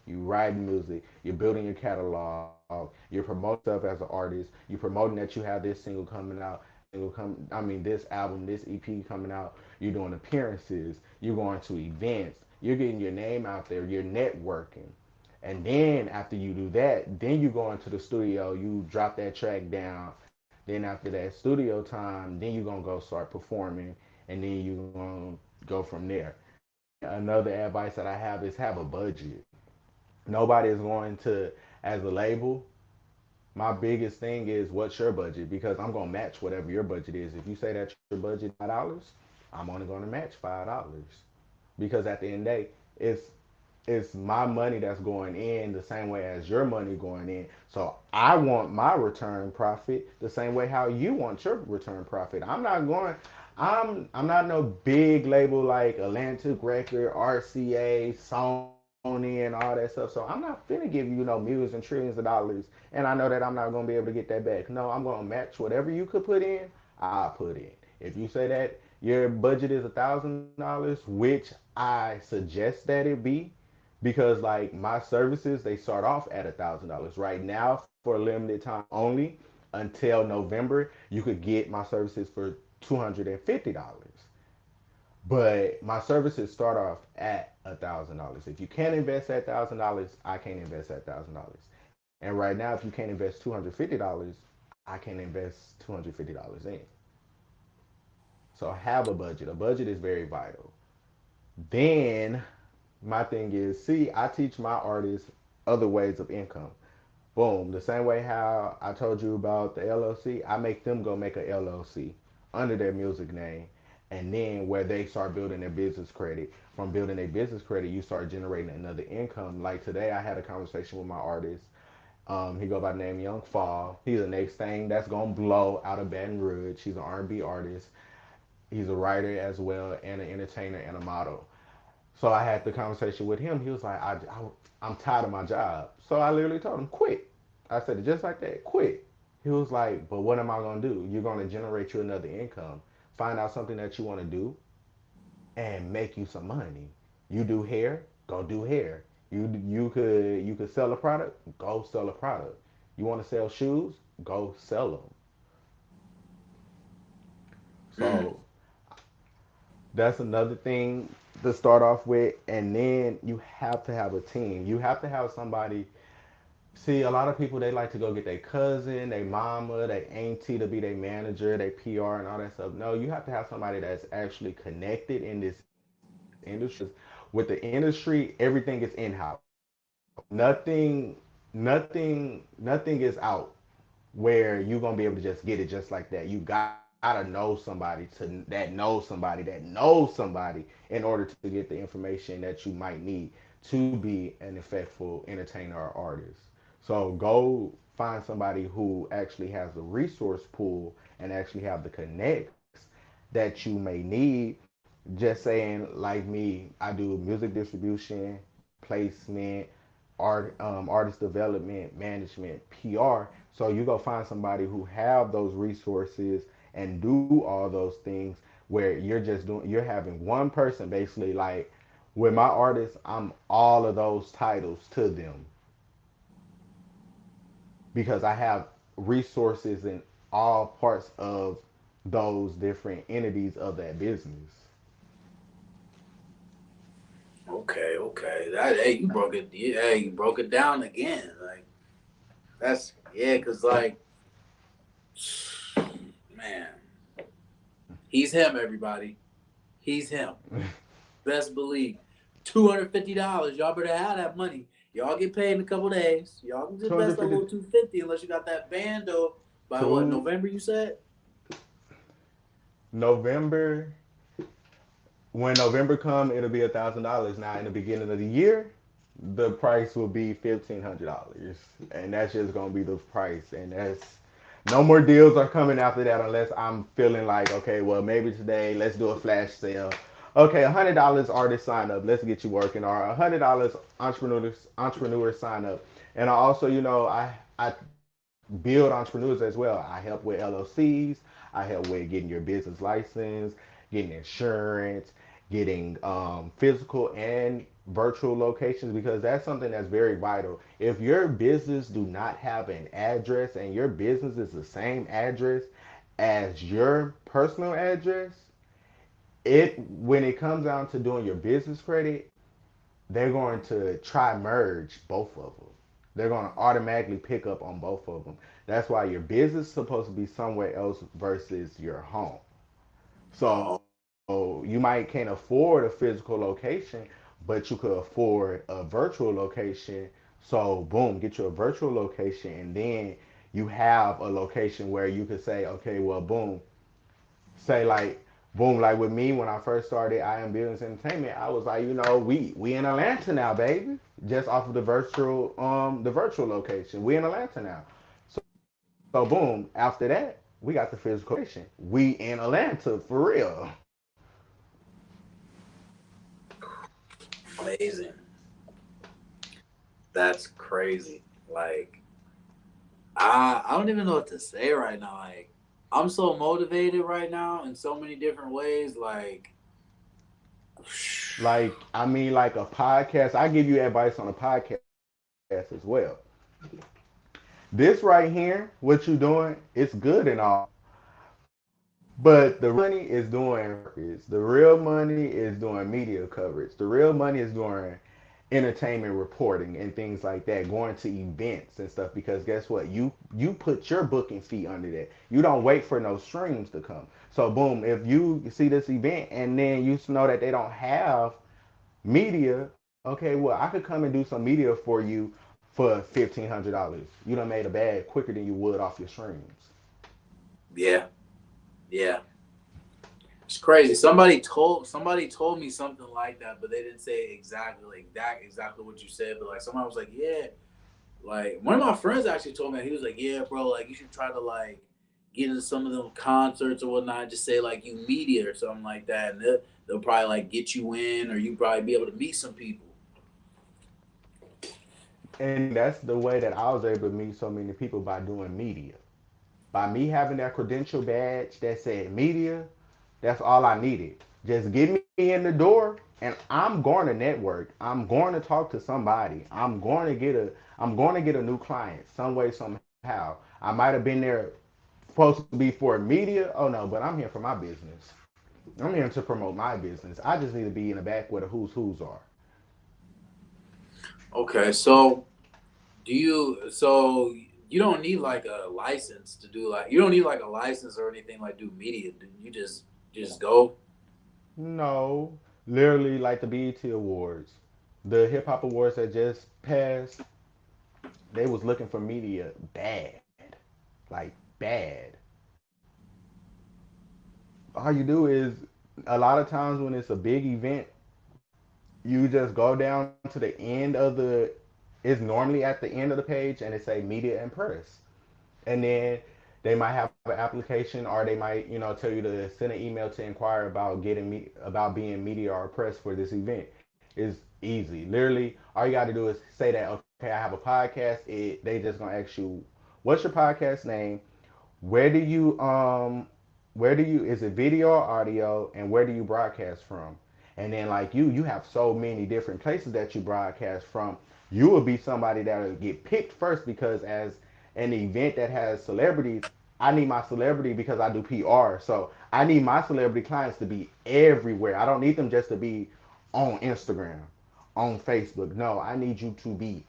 You writing music. You're building your catalog. You're promoting yourself as an artist. You're promoting that you have this single coming out. This album, this EP coming out. You're doing appearances. You're going to events. You're getting your name out there. You're networking. And then after you do that, then you go into the studio, you drop that track down. Then after that studio time, then you're gonna go start performing, and then you're gonna go from there. And another advice that I have is have a budget. Nobody is going to, as a label, my biggest thing is what's your budget, because I'm gonna match whatever your budget is. If you say that your budget $5, I'm only gonna match $5, because at the end of the day, it's my money that's going in the same way as your money going in. So I want my return profit the same way how you want your return profit. I'm not no big label like Atlantic Record, RCA, Sony, and all that stuff. So I'm not finna give you millions and trillions of dollars, and I know that I'm not gonna be able to get that back. No, I'm gonna match whatever you could put in. I'll put in. If you say that your budget is $1,000, which I suggest that it be, because like my services they start off at $1,000 right now for a limited time only until November. You could get my services for $250, but my services start off at $1,000. If you can't invest that $1,000, I can't invest that $1,000. And right now, if you can't invest $250, I can't invest $250 in. So have a budget. A budget is very vital. Then my thing is, see, I teach my artists other ways of income. Boom. The same way how I told you about the LLC, I make them go make a LLC under their music name. And then where they start building their business credit. From building a business credit, you start generating another income. Like today, I had a conversation with my artist. He go by the name Young Fall. He's the next thing that's gonna blow out of Baton Rouge. He's an R&B artist. He's a writer as well, and an entertainer and a model. So I had the conversation with him. He was like, I'm tired of my job. So I literally told him, quit. I said it just like that, quit. He was like, but what am I going to do? You're going to generate you another income. Find out something that you want to do and make you some money. You do hair, go do hair. You could sell a product, go sell a product. You want to sell shoes, go sell them. Mm. So that's another thing to start off with, and then you have to have a team. You have to have somebody. See, a lot of people they like to go get their cousin, their mama, their auntie to be their manager, their PR, and all that stuff. No, you have to have somebody that's actually connected in this industry because with the industry, everything is in house. Nothing, nothing is out where you're gonna be able to just get it just like that. You gotta know somebody that knows somebody in order to get the information that you might need to be an effectful entertainer or artist. So go find somebody who actually has the resource pool and actually have the connects that you may need. Just saying, like me, I do music distribution, placement, artist development, management, PR. So you go find somebody who have those resources and do all those things where you're having one person basically like with my artists, I'm all of those titles to them because I have resources in all parts of those different entities of that business. Okay, okay. That hey, you broke it. Hey, you broke it down again. Like that's yeah, cause like man, he's him. Everybody, he's him. Best believe. $250. Y'all better have that money. Y'all get paid in a couple days. Y'all can just best that 250 little 250 unless you got that bando by what two November you said. November. When November come, it'll be $1,000. Now in the beginning of the year, the price will be $1,500, and that's just gonna be the price. And that's no more deals are coming after that unless I'm feeling like okay, well maybe today let's do a flash sale. Okay, $100 artist sign up. Let's get you working. Or $100 entrepreneurs sign up. And I also, I build entrepreneurs as well. I help with LLCs. I help with getting your business license, getting insurance, getting physical and virtual locations because that's something that's very vital. If your business do not have an address and your business is the same address as your personal address, it when it comes down to doing your business credit, they're going to try merge both of them. They're going to automatically pick up on both of them. That's why your business is supposed to be somewhere else versus your home. Oh, So you might can't afford a physical location, but you could afford a virtual location. So boom, get you a virtual location, and then you have a location where you could say, okay, well, boom, say like boom, like with me when I first started I Am Business Entertainment, I was like, we in Atlanta now, baby. Just off of the virtual location. We in Atlanta now. So boom, after that, we got the physical location. We in Atlanta for real. amazing. That's crazy. Like I don't even know what to say right now. Like I'm so motivated right now in so many different ways. Like Like I mean, like a podcast. I give you advice on a podcast as well. This right here, what you doing, it's good and all. But the real money is doing markets. The real money is doing media coverage. The real money is doing entertainment reporting and things like that, going to events and stuff. Because guess what? You put your booking fee under that. You don't wait for no streams to come. So boom, if you see this event and then you know that they don't have media, okay, well I could come and do some media for you for $1,500. You done made a bag quicker than you would off your streams. yeah, yeah. It's crazy. Somebody told me something like that, but they didn't say exactly like that exactly what you said. But like somebody was like, yeah, like one of my friends actually told me he was like, yeah, bro, like you should try to like get into some of them concerts or whatnot. Just say like you media or something like that, and they'll probably like get you in, or you probably be able to meet some people. And that's the way that I was able to meet so many people by doing media. By me having that credential badge that said media, that's all I needed. Just get me in the door and I'm going to network. I'm going to talk to somebody. I'm going to get a new client some way somehow. I might have been there supposed to be for media. Oh no, but I'm here for my business. I'm here to promote my business. I just need to be in the back where the who's are. Okay, so so you don't need like a license to do like you don't need like a license or anything like do media. You just go. No, literally like the BET Awards, the hip hop awards that just passed. They was looking for media bad, like bad. All you do is a lot of times when it's a big event, you just go down to the end of the. It's normally at the end of the page and it say media and press, and then they might have an application or they might tell you to send an email to inquire about getting me about being media or press for this event. Is easy. Literally, all you got to do is say that, okay, I have a podcast. They just gonna ask you, what's your podcast name, where do you is it video or audio, and where do you broadcast from? And then like you have so many different places that you broadcast from. You will be somebody that will get picked first because as an event that has celebrities, I need my celebrity because I do PR. So I need my celebrity clients to be everywhere. I don't need them just to be on Instagram, on Facebook. No, I need you to be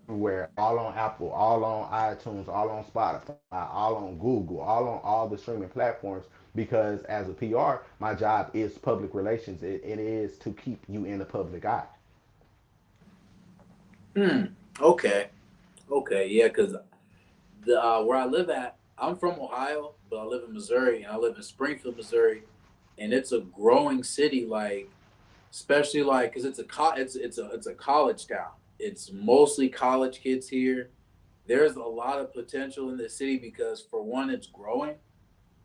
everywhere, all on Apple, all on iTunes, all on Spotify, all on Google, all on all the streaming platforms. Because as a PR, my job is public relations. It is to keep you in the public eye. Hmm. Okay. Okay. Yeah. Because the where I live at, I'm from Ohio, but I live in Missouri, and I live in Springfield, Missouri, and it's a growing city. Like, especially like because it's a college town. It's mostly college kids here. There's a lot of potential in the city because for one, it's growing,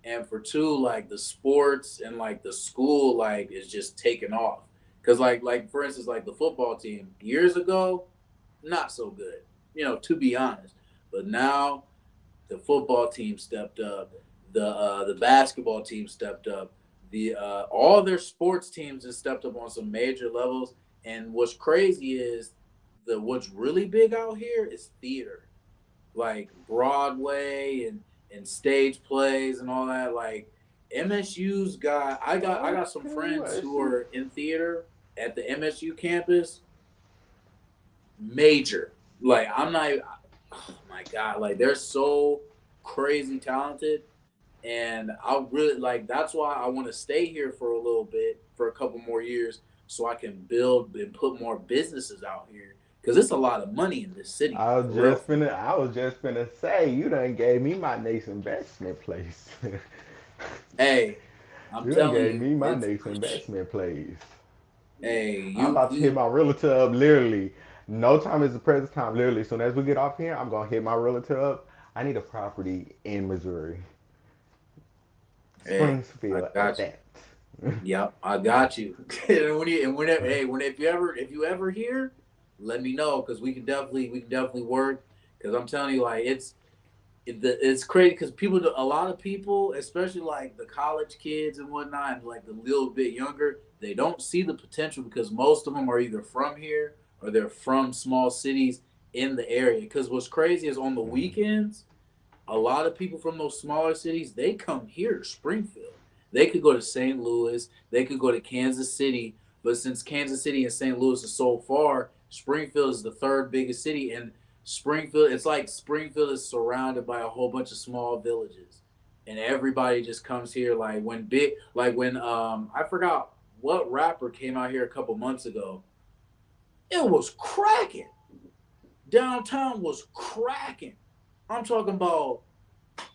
and for two, like the sports and like the school like is just taking off. Because like for instance, like the football team years ago, not so good, to be honest. But now the football team stepped up, the basketball team stepped up, the all their sports teams have stepped up on some major levels. And what's crazy is the what's really big out here is theater, like Broadway and stage plays and all that. Like MSU's got I got some Okay, friends well, who see, are in theater at the MSU campus, major. Like I'm not. Oh my god! Like they're so crazy talented, and I really like. That's why I want to stay here for a little bit, for a couple more years, so I can build and put more businesses out here. Because it's a lot of money in this city, for real. I was just finna say you done gave me my next investment place. Hey, I'm You done telling gave you, me my it's. next investment place. Hey, I'm you about to hit you. my realtor up literally. No time is the present time, literally. Soon as we get off here, I'm gonna hit my realtor up. I need a property in Missouri, Hey, I Springfield at got you. that. Yep, I got you. And whenever, hey, when if you ever here, let me know because we can definitely work. Because I'm telling you, like it's crazy because a lot of people, especially like the college kids and whatnot, and like the little bit younger, they don't see the potential because most of them are either from here or they're from small cities in the area. Because what's crazy is on the weekends, a lot of people from those smaller cities they come here to Springfield. They could go to St. Louis, they could go to Kansas City, but since Kansas City and St. Louis is so far, Springfield is the third biggest city, and Springfield it's like Springfield is surrounded by a whole bunch of small villages, and everybody just comes here. Like when I forgot what rapper came out here a couple months ago. It was cracking. Downtown was cracking. I'm talking about.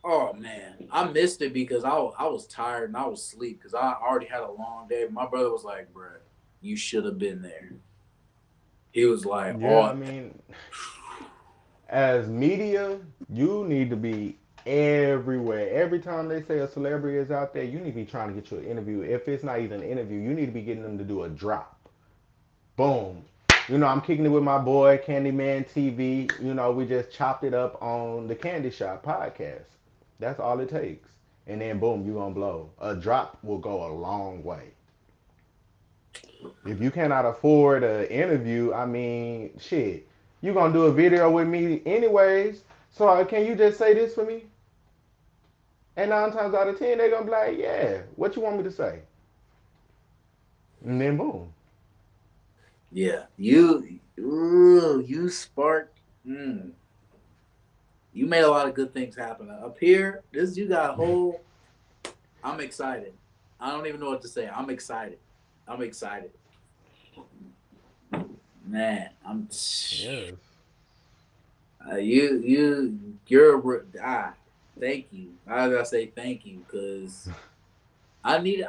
Oh man, I missed it because I was tired and I was asleep because I already had a long day. My brother was like, "Bruh, you should have been there." He was like, Yeah, I "Oh, mean, as media, you need to be everywhere. Every time they say a celebrity is out there, you need to be trying to get you an interview. If it's not even an interview, you need to be getting them to do a drop. Boom. I'm kicking it with my boy Candyman TV. We just chopped it up on the Candy Shop podcast. That's all it takes. and then boom, you gonna blow. A drop will go a long way. If you cannot afford an interview, I mean, shit, you gonna do a video with me anyways. So can you just say this for me? And 9 times out of 10, they gonna be like, yeah, what you want me to say? And then boom. Yeah, you sparked. You made a lot of good things happen up here. This you got a whole. I'm excited. I don't even know what to say. I'm excited. I'm excited, man. I'm. Yes. You're. Thank you. I gotta say thank you because I needed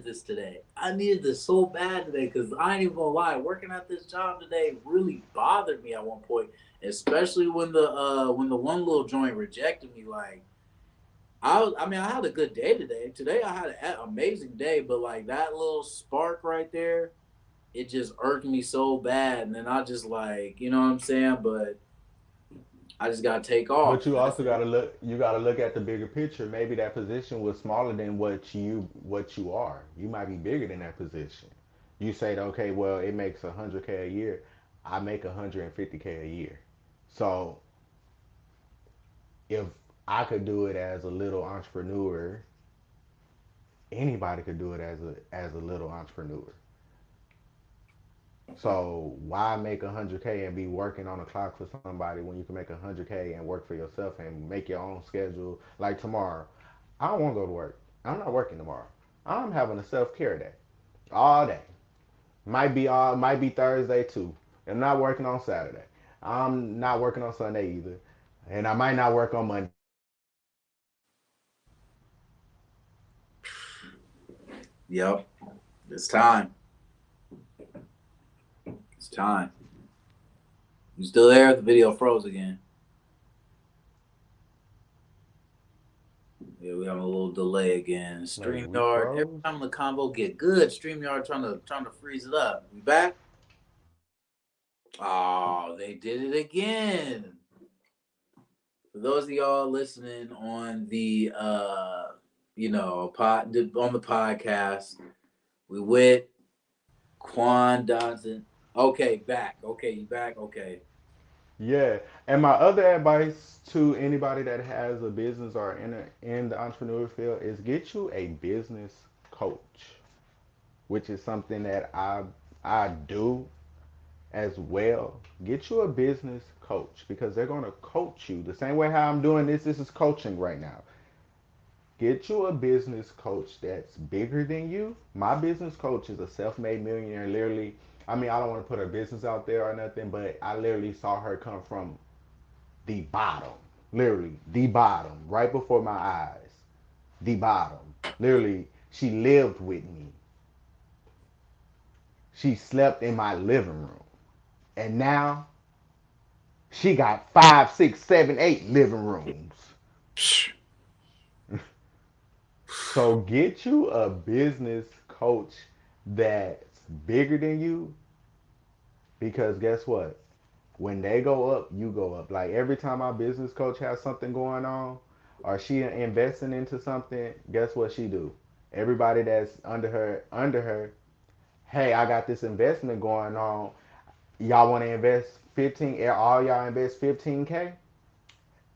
this today. I needed this so bad today because I ain't even gonna lie. Working at this job today really bothered me at one point, especially when the one little joint rejected me. Like I mean, I had a good day today. Today I had an amazing day, but like that little spark right there, it just irked me so bad. And then I just like, you know what I'm saying? But I just gotta take But off. you That's also it. gotta look. You gotta look at the bigger picture. Maybe that position was smaller than what you are. You might be bigger than that position. You say, okay, well, it makes 100K a year. I make 150K a year. So if I could do it as a little entrepreneur, anybody could do it as a little entrepreneur. So why make 100K and be working on the clock for somebody when you can make 100K and work for yourself and make your own schedule? Like tomorrow, I don't want to go to work. I'm not working tomorrow. I'm having a self care day all day. Might be Thursday too. I'm not working on Saturday. I'm not working on Sunday either, and I might not work on Monday either. Yep. It's time. It's time. You still there? The video froze again. Yeah, we have a little delay again. Wait, we StreamYard. Every froze. time the combo get good, StreamYard trying to freeze it up. We back? Oh, they did it again. For those of y'all listening on the on the podcast, we with Quan Dodson. Okay, back. Okay, you back? Okay. Yeah, and my other advice to anybody that has a business or in the entrepreneur field is get you a business coach, which is something that I do as well. Get you a business coach because they're going to coach you the same way how I'm doing this. This is coaching right now. Get you a business coach that's bigger than you. My business coach is a self-made millionaire. Literally, I mean, I don't want to put her business out there or nothing, but I literally saw her come from the bottom, literally the bottom, right before my eyes, the bottom. Literally, she lived with me. She slept in my living room, and now she got five, six, seven, eight living rooms. So get you a business coach that's bigger than you, because guess what? When they go up, you go up. Like every time my business coach has something going on, or she investing into something, guess what she do? Everybody that's under her, hey, I got this investment going on. Y'all want to invest 15? All y'all invest 15K.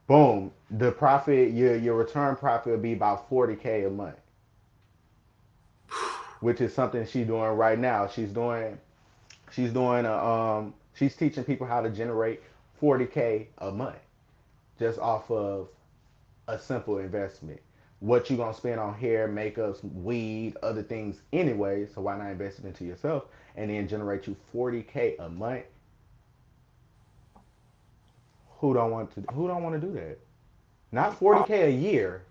Boom, the profit, your return profit will be about 40K a month, which is something she's doing right now. She's teaching people how to generate 40K a month just off of a simple investment. What you gonna spend on hair, makeups, weed, other things anyway? So why not invest it into yourself and then generate you 40K a month? Who don't want to do that? Not 40K a year,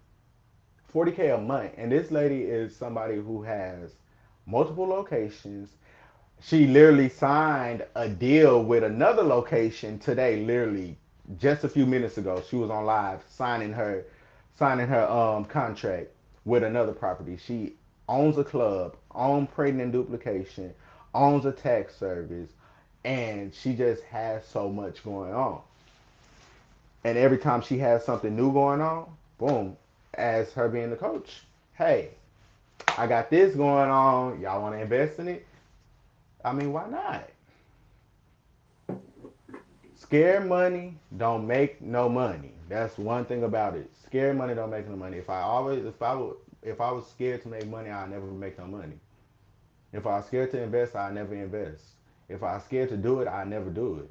40K a month. And this lady is somebody who has multiple locations. She literally signed a deal with another location today, literally just a few minutes ago. She was on live signing her contract with another property. She owns a club, owns printing and duplication, owns a tax service, and she just has so much going on. And every time she has something new going on, boom. as her being the coach, hey, I got this going on. Y'all want to invest in it? I mean, why not? Scared money don't make no money. That's one thing about it. Scared money don't make no money. If I was scared to make money, I'd never make no money. If I was scared to invest, I'd never invest. If I was scared to do it, I'd never do it.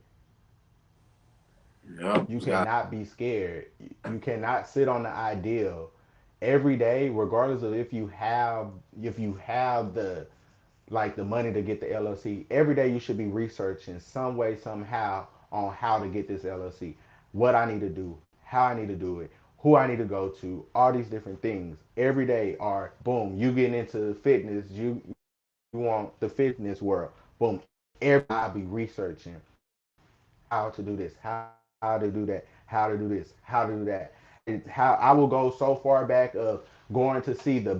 Yep. You Got cannot be scared. You cannot sit on the ideal every day, regardless of if you have the money to get the LLC. Every day you should be researching some way, somehow on how to get this LLC, what I need to do, how I need to do it, who I need to go to, all these different things. Every day are boom, you getting into fitness, you want the fitness world. Boom. Every day I'll be researching how to do this, how to do that, how to do this, how to do that. How I will go so far back of going to see the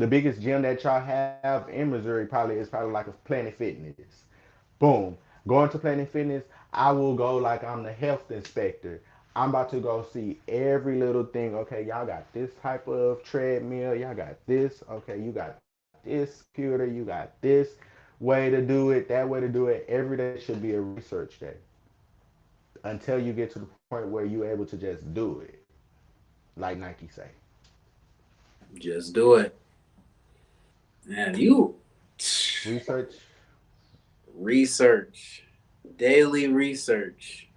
biggest gym that y'all have in Missouri is probably like a Planet Fitness. Boom. Going to Planet Fitness, I will go like I'm the health inspector. I'm about to go see every little thing. Okay, y'all got this type of treadmill. Y'all got this. Okay, you got this computer. You got this way to do it, that way to do it. Every day should be a research day until you get to the point where you're able to just do it, like Nike say. just do it. Man, you Research. research, daily research.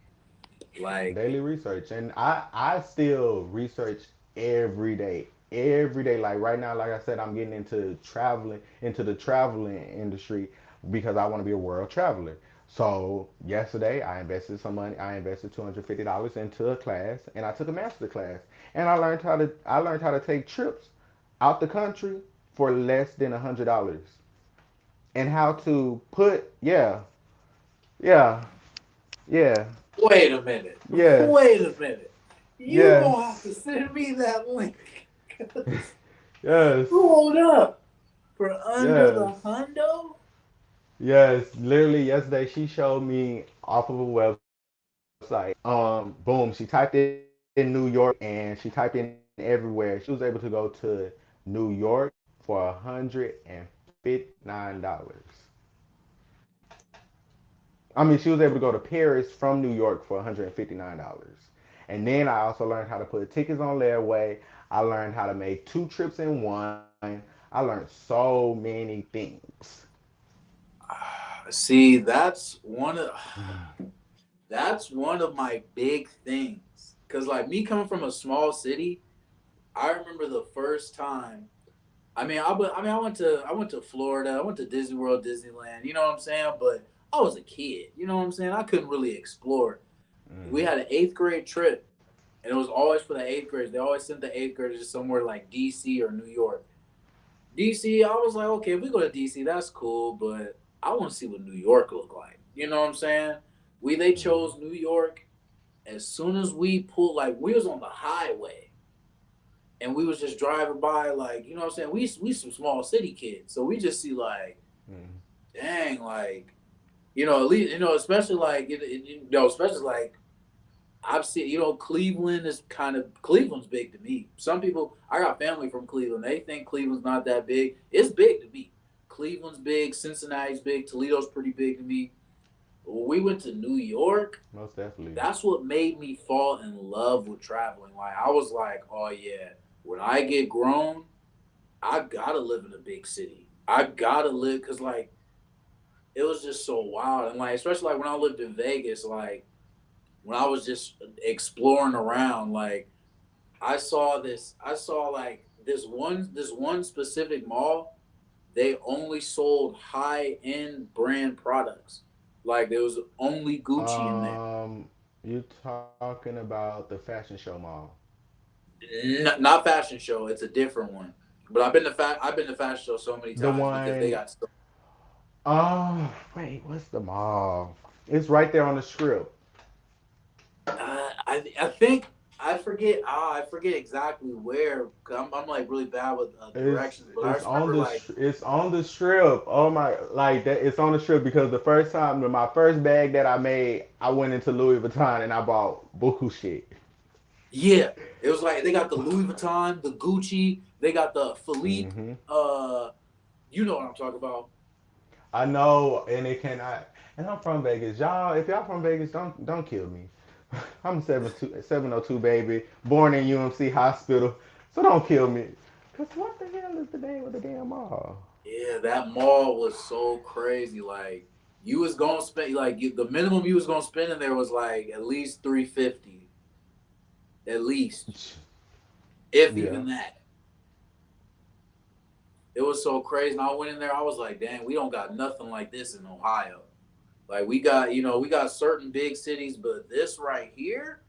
Like, Daily research, and I still research every day, every day. Like right now, like I said, I'm getting into the traveling industry because I want to be a world traveler. So yesterday I invested some money. I invested $250 into a class, and I took a master class, and I learned how to take trips out the country for less than $100, and how to put yeah yeah wait a minute. yeah Wait a minute. You gonna have to yes. send me that link. 'Cause- Yes. hold up. For under Yes. the hundo? Yes. Literally yesterday she showed me off of a website. Boom, she typed in New York and she typed in everywhere. She was able to go to New York for $159. I mean, she was able to go to Paris from New York for $159. And then I also learned how to put tickets on Layaway. I learned how to make two trips in one. I learned so many things. See, that's one of my big things. Cause like me coming from a small city, I remember the first time. I went to Florida. I went to Disney World, Disneyland. You know what I'm saying? But I was a kid. You know what I'm saying? I couldn't really explore. We Mm-hmm. had an eighth grade trip, and it was always for the eighth graders. They always sent the eighth graders to somewhere like DC or New York. DC, I was like, okay, if we go to DC, that's cool, but I want to see what New York look like. You know what I'm saying? They Mm-hmm. chose New York as soon as we pulled, like we was on the highway and we was just driving by, like, you know what I'm saying? We some small city kids, so we just see like, Mm-hmm. dang, like, at least, especially like especially like I've seen, Cleveland's big to me. Some people, I got family from Cleveland. They think Cleveland's not that big. It's big to me. Cleveland's big. Cincinnati's big. Toledo's pretty big to me. But when we went to New York, Most definitely. that's what made me fall in love with traveling. Like I was like, oh yeah, when I get grown, I gotta live in a big city. I gotta live because like it was just so wild and like especially like when I lived in Vegas, like when I was just exploring around, like I saw like this one specific mall. They only sold high end brand products. Like there was only Gucci in there. Um, you talking about the fashion show mall? Not fashion show. It's a different one. But I've been to fashion show so many The times because they one. got so. Oh, wait, what's the mall? It's right there on the strip. I think I forget exactly where. 'Cause I'm like really bad with It's directions, but I it's just on remember the like it's on the strip. Oh my, like that. It's on the strip because the first time, my first bag that I made, I went into Louis Vuitton and I bought buku shit. Yeah, it was like they got the Louis Vuitton, the Gucci, they got the Philippe. Hmm. Uh, you know what I'm talking about? I know, and it cannot. And I'm from Vegas, y'all. If y'all from Vegas, don't kill me. I'm 702 baby, born in UMC Hospital, so don't kill me. Cause what the hell is the name of the damn mall? Yeah, that mall was so crazy. Like you was gonna spend the minimum you was gonna spend in there was like at least 350, at least, if Yeah, even that. It was so crazy. And I went in there, I was like, dang, we don't got nothing like this in Ohio. Like we got, we got certain big cities, but this right here,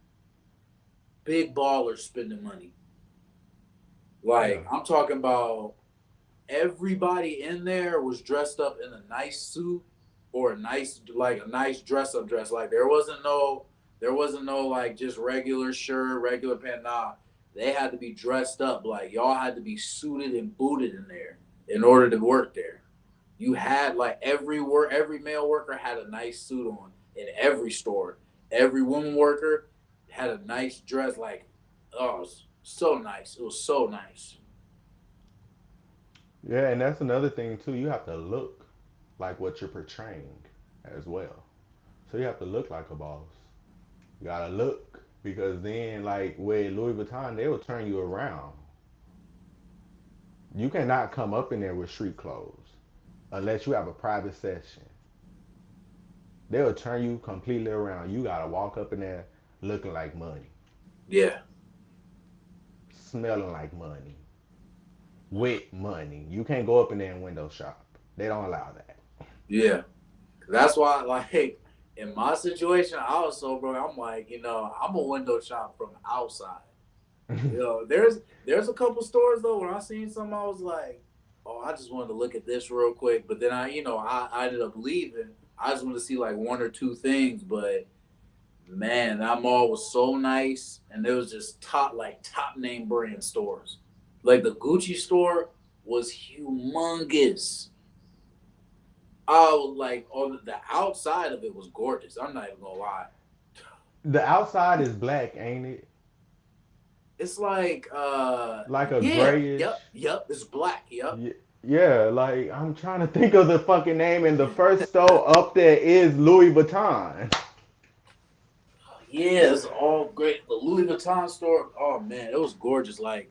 big ballers spending money. yeah, Like I'm talking about everybody in there was dressed up in a nice suit or a nice dress up dress. Like there wasn't no like just regular shirt, regular pant. Nah, they had to be dressed up. Like y'all had to be suited and booted in there in order to work there. You had like every male worker had a nice suit on in every store. Every woman worker had a nice dress. Like, oh, it was so nice. It was so nice. yeah. And that's another thing too. You have to look like what you're portraying as well. So you have to look like a boss. You gotta look because then, like with Louis Vuitton, they will turn you around. You cannot come up in there with street clothes unless you have a private session. They'll turn you completely around. You gotta walk up in there looking like money, Yeah, smelling like money, with money. You can't go up in there and window shop. They don't allow that. yeah. That's why, like, in my situation, I was so broke. I'm like, I'm a window shop from outside. There's a couple stores though when I seen some, I was like, oh, I just wanted to look at this real quick. But then I ended up leaving. I just wanted to see like one or two things, but man, that mall was so nice, and there was just top name brand stores. Like the Gucci store was humongous. Oh, like on the outside of it was gorgeous. I'm not even gonna lie. The outside is black, ain't it? It's like Like a yeah, grayish. yep, it's black, yep. Yeah, like I'm trying to think of the fucking name, and the first store up there is Louis Vuitton. Yeah, it's all great. The Louis Vuitton store, oh man, it was gorgeous. Like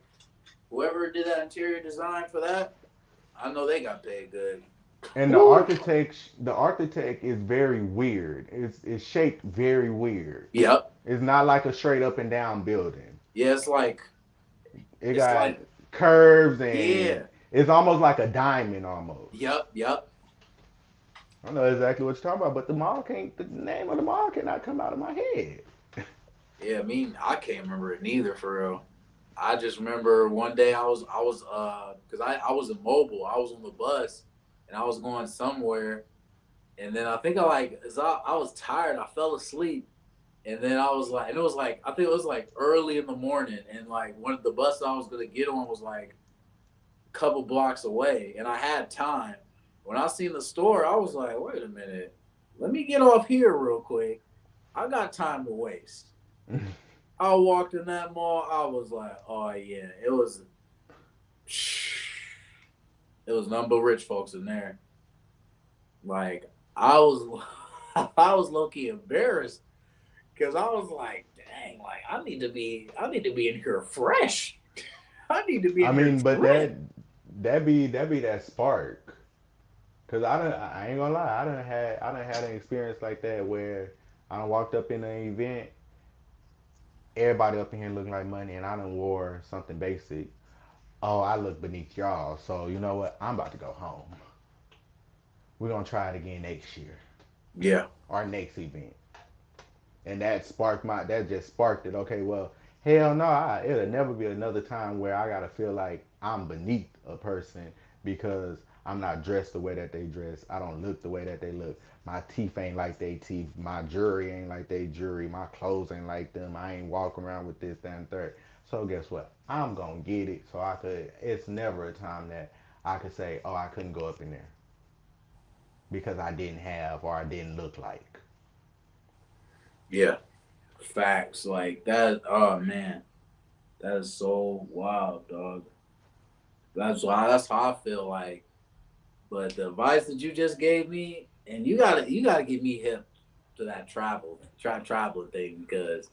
whoever did that interior design for that, I know they got paid good. And Woo. the architect is very weird. It's shaped very weird. Yep. It's not like a straight up and down building. Yeah, it's like It it's got like curves and yeah. it's almost like a diamond almost. Yep. I know exactly what you're talking about, but the name of the mall cannot come out of my head. Yeah, I mean, I can't remember it neither for real. I just remember one day I was because I was in mobile. I was on the bus and I was going somewhere, and then I think as I was tired. I fell asleep, and then I was like, and it was like I think it was like early in the morning, and like one of the bus I was gonna get on was like a couple blocks away, and I had time. When I seen the store, I was like, wait a minute, let me get off here real quick. I got time to waste. I walked in that mall. I was like, oh yeah, it was nothing but rich folks in there. Like I was, I was low key embarrassed because I was like, dang, like I need to be in here fresh. I need to be I in here mean, but trim. that be that spark. Cause I ain't gonna lie, I done had an experience like that where I done walked up in an event, everybody up in here looking like money, and I done wore something basic. Oh, I look beneath y'all, so you know what? I'm about to go home. We're gonna try it again next year, Yeah, our next event. And that just sparked it. Okay, well, hell no, it'll never be another time where I gotta feel like I'm beneath a person because I'm not dressed the way that they dress. I don't look the way that they look. My teeth ain't like they teeth. My jewelry ain't like they jewelry. My clothes ain't like them. I ain't walking around with this, that, and third. So guess what? I'm gonna get it. So I could. It's never a time that I could say, oh, I couldn't go up in there because I didn't have or I didn't look like. yeah, facts like that. Oh man, That is so wild, dog. That's how I feel like. But the advice that you just gave me, and you gotta get me hip to that traveling thing because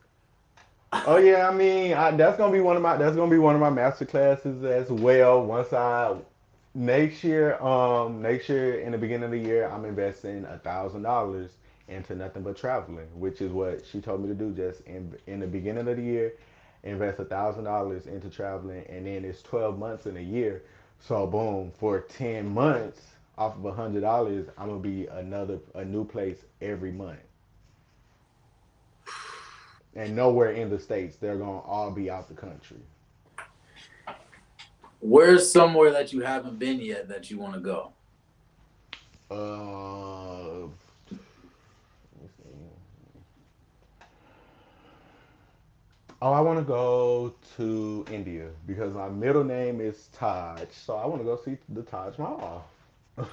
Oh yeah, I mean that's gonna be one of my master classes as well. Once I next year in the beginning of the year, I'm investing $1,000 into nothing but traveling, which is what she told me to do. Just in the beginning of the year, invest $1,000 into traveling, and then it's 12 months in a year. So boom, for 10 months off of $100, I'm gonna be a new place every month, and nowhere in the states. They're gonna all be out the country. where's somewhere that you haven't been yet that you want to go? Let me see. Oh, I want to go to India because my middle name is Taj, so I want to go see the Taj Mahal.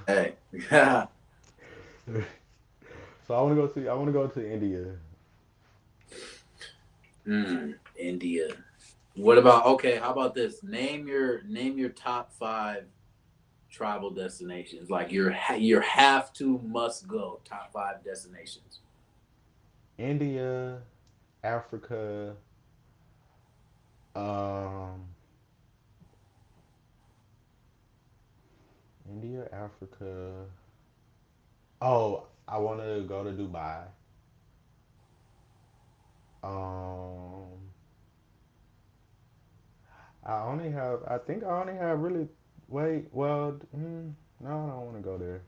Hey, yeah, So I want to go see. I want to go to India. India. What about okay? How about this? Name your top five travel destinations. Like your have to must go top five destinations. India, Africa, um, India, Africa. Oh, I want to go to Dubai. Um, I think I only have really. Wait, well, no, I don't want to go there.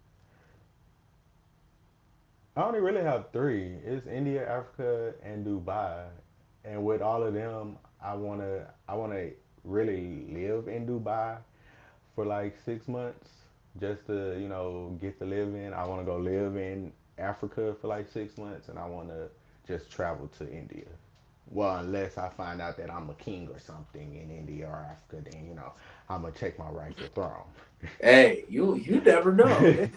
I only really have three. It's India, Africa, and Dubai. And with all of them, I wanna really live in Dubai for like 6 months just to get to live in. I wanna go live in Africa for like 6 months, and I wanna just travel to India. Well, unless I find out that I'm a king or something in India or Africa, then I'm gonna take my rightful throne. Hey, you never know.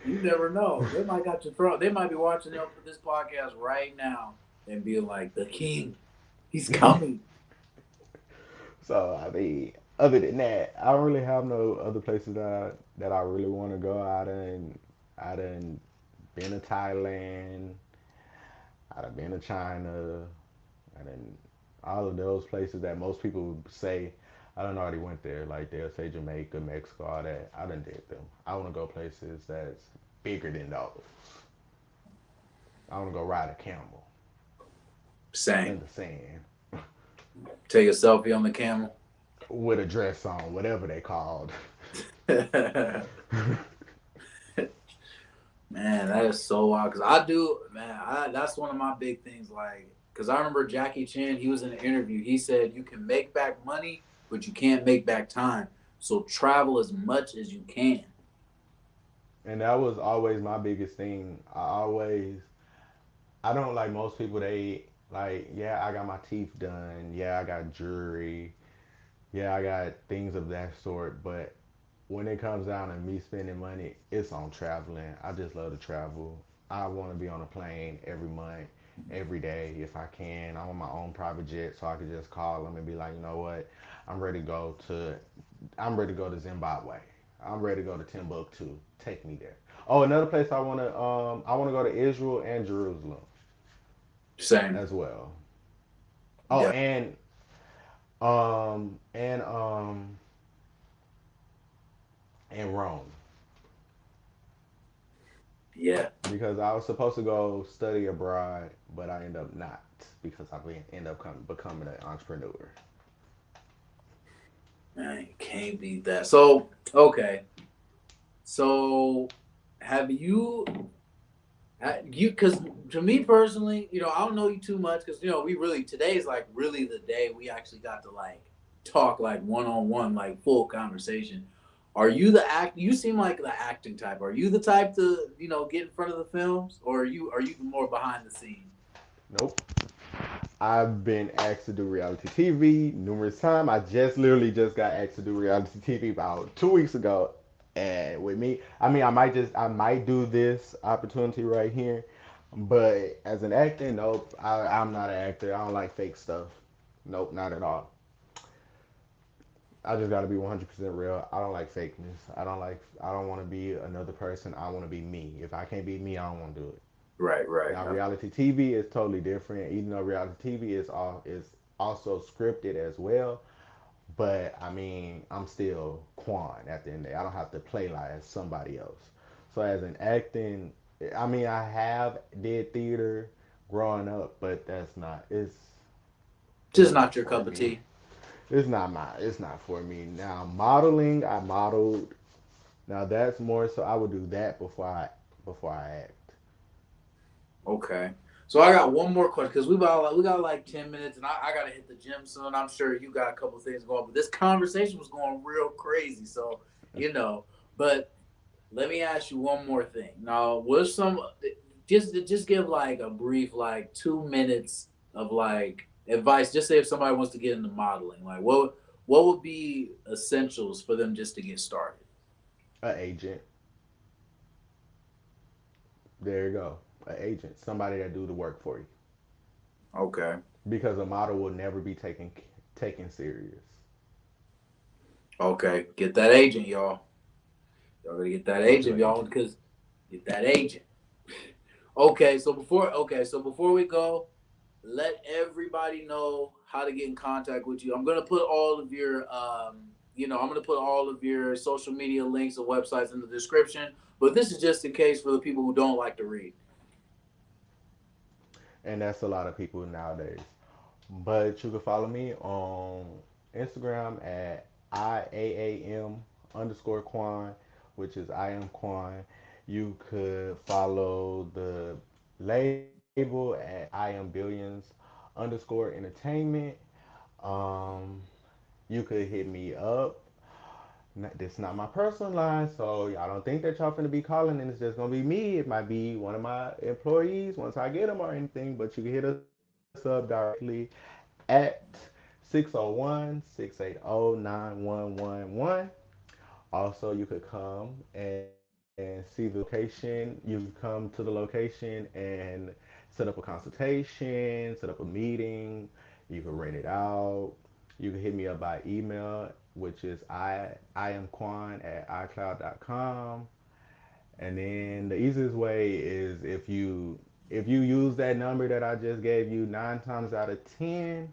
You never know. They might got your throat. They might be watching this podcast right now and be like, "The king, he's coming." So I mean, other than that, I don't really have no other places that I really want to go. I done been to Thailand. I done been to China. I done all of those places that most people say. I done already went there. Like they'll say Jamaica, Mexico, all that. I done did them. I want to go places that's bigger than those. I want to go ride a camel Same. in the sand Take a selfie on the camel. with a dress on, whatever they called. Man, that is so wild. Cause I do, man. That's one of my big things. Like, cause I remember Jackie Chan. He was in an interview. He said you can make back money, but you can't make back time. So travel as much as you can. And that was always my biggest thing. I don't like most people, they like, yeah, I got my teeth done. Yeah, I got jewelry. Yeah, I got things of that sort. But when it comes down to me spending money, it's on traveling. I just love to travel. I want to be on a plane every month, every day if I can. I want my own private jet so I could just call them and be like, you know what, I'm ready to go to, I'm ready to go to Zimbabwe. I'm ready to go to Timbuktu. Take me there. Oh, another place I wanna go to Israel and Jerusalem Same. as well. Oh, Yeah. um and um and Rome Yeah. because I was supposed to go study abroad, but I end up not because end up becoming an entrepreneur. Man, you can't beat that. So okay. So have you because to me personally, I don't know you too much because we really today is like really the day we actually got to like talk like one on one, like full conversation. Are you the act? You seem like the acting type. Are you the type to get in front of the films, or are you more behind the scenes? Nope. I've been asked to do reality TV numerous times. I just literally just got asked to do reality TV about 2 weeks ago. And with me, I mean, I might do this opportunity right here, but as an actor, nope. I'm not an actor. I don't like fake stuff. Nope, not at all. I just got to be 100% real. I don't like fakeness. I don't want to be another person. I want to be me. If I can't be me, I don't want to do it. Right, right. Now, reality TV is totally different. Even though reality TV is also scripted as well, but I mean, I'm still Quan at the end of the day. I don't have to play like somebody else. So as an acting, I mean, I have did theater growing up, but that's not it's Just not not your for cup of me. tea. It's not for me. Now modeling, I modeled. Now that's more so I would do that before I act. Okay. So I got one more question because we got like 10 minutes, and I gotta hit the gym soon. I'm sure you got a couple things going, but this conversation was going real crazy. So you know, but let me ask you one more thing. Now, what's some just give like a brief like 2 minutes of like advice. Just say if somebody wants to get into modeling, like what would be essentials for them just to get started? A agent. There you go. A agent, somebody that do the work for you. Okay. Because a model will never be taken serious. Okay. Get that agent, y'all. Y'all gotta get that Get you agent, an y'all, agent. because get that agent. So before we go, let everybody know how to get in contact with you. I'm gonna put all of your I'm gonna put all of your social media links and websites in the description. But this is just in case for the people who don't like to read. And that's a lot of people nowadays. But you can follow me on Instagram at IAAM underscore Quan, which is I am Quan. You could follow the label at I am Billions underscore entertainment. Um, you could hit me up. This is not my personal line, so y'all don't think that y'all finna be calling and it's just gonna be me. It might be one of my employees once I get them or anything, but you can hit us up directly at 601-680-9111. Also, you could come and see the location. You can come to the location and set up a consultation, set up a meeting. You can rent it out. You can hit me up by email, which is I am Quan at iCloud.com. And then the easiest way is if you use that number that I just gave you 9 times out of 10,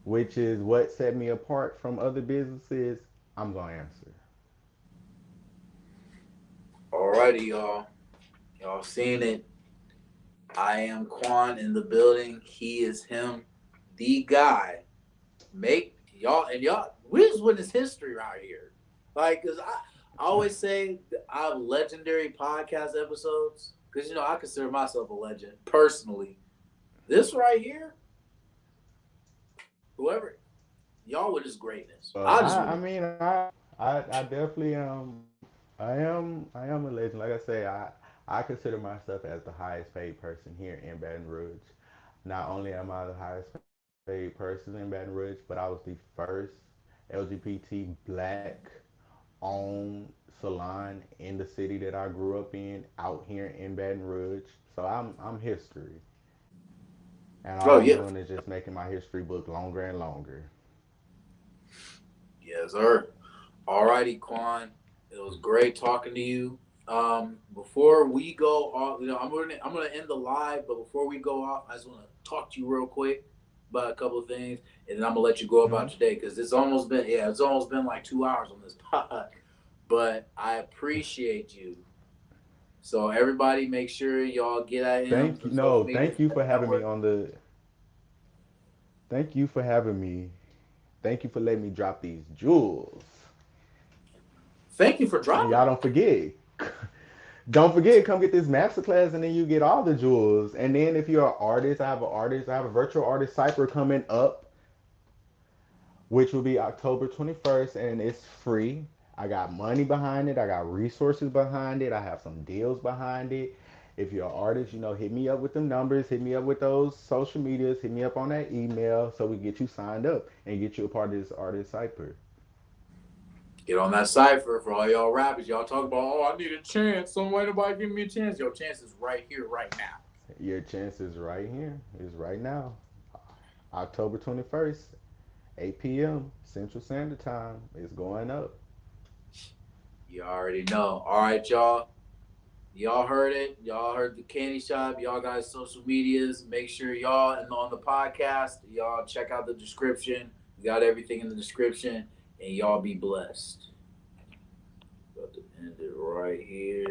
which is what set me apart from other businesses, I'm gonna answer. Alrighty, y'all. Y'all seen it. I am Quan in the building. He is him, the guy. Make y'all and y'all. We just witness history right here. Like, cause I always say I have legendary podcast episodes. Cause I consider myself a legend personally. This right here, whoever y'all witness greatness. I just I witness. mean I definitely I am a legend. Like I say, I consider myself as the highest paid person here in Baton Rouge. Not only am I the highest paid person in Baton Rouge, but I was the first LGBT black owned salon in the city that I grew up in out here in Baton Rouge. So I'm history. And all Oh I'm yeah, doing is just making my history book longer and longer. yes sir. Alrighty, Quan. It was great talking to you. Before we go off, I'm gonna end the live, but before we go off, I just want to talk to you real quick about a couple of things, and then I'm gonna let you go about your day because it's almost been like 2 hours on this pod. But I appreciate you. So everybody, make sure y'all get at him Thank you. for social No, media thank you for having me network. on the. Thank you for having me. Thank you for letting me drop these jewels. Thank you for And dropping y'all them. don't forget. Don't forget, come get this masterclass and then you get all the jewels. And then if you're an artist, I have a virtual artist cipher coming up, which will be October 21st, and it's free. I got money behind it. I got resources behind it. I have some deals behind it. If you're an artist, hit me up with them numbers, hit me up with those social medias, hit me up on that email so we get you signed up and get you a part of this artist cipher. Get on that cipher for all y'all rappers. Y'all talk about, oh, I need a chance. Somebody, nobody give me a chance. Your chance is right here, right now. Your chance is right here, is right now. October 21st, 8 p.m. Central Standard Time. It's going up. You already know. All right, y'all. Y'all heard it. Y'all heard the candy shop. Y'all guys' social medias. Make sure y'all and on the podcast, y'all check out the description. We got everything in the description, and y'all be blessed. About to end it right here.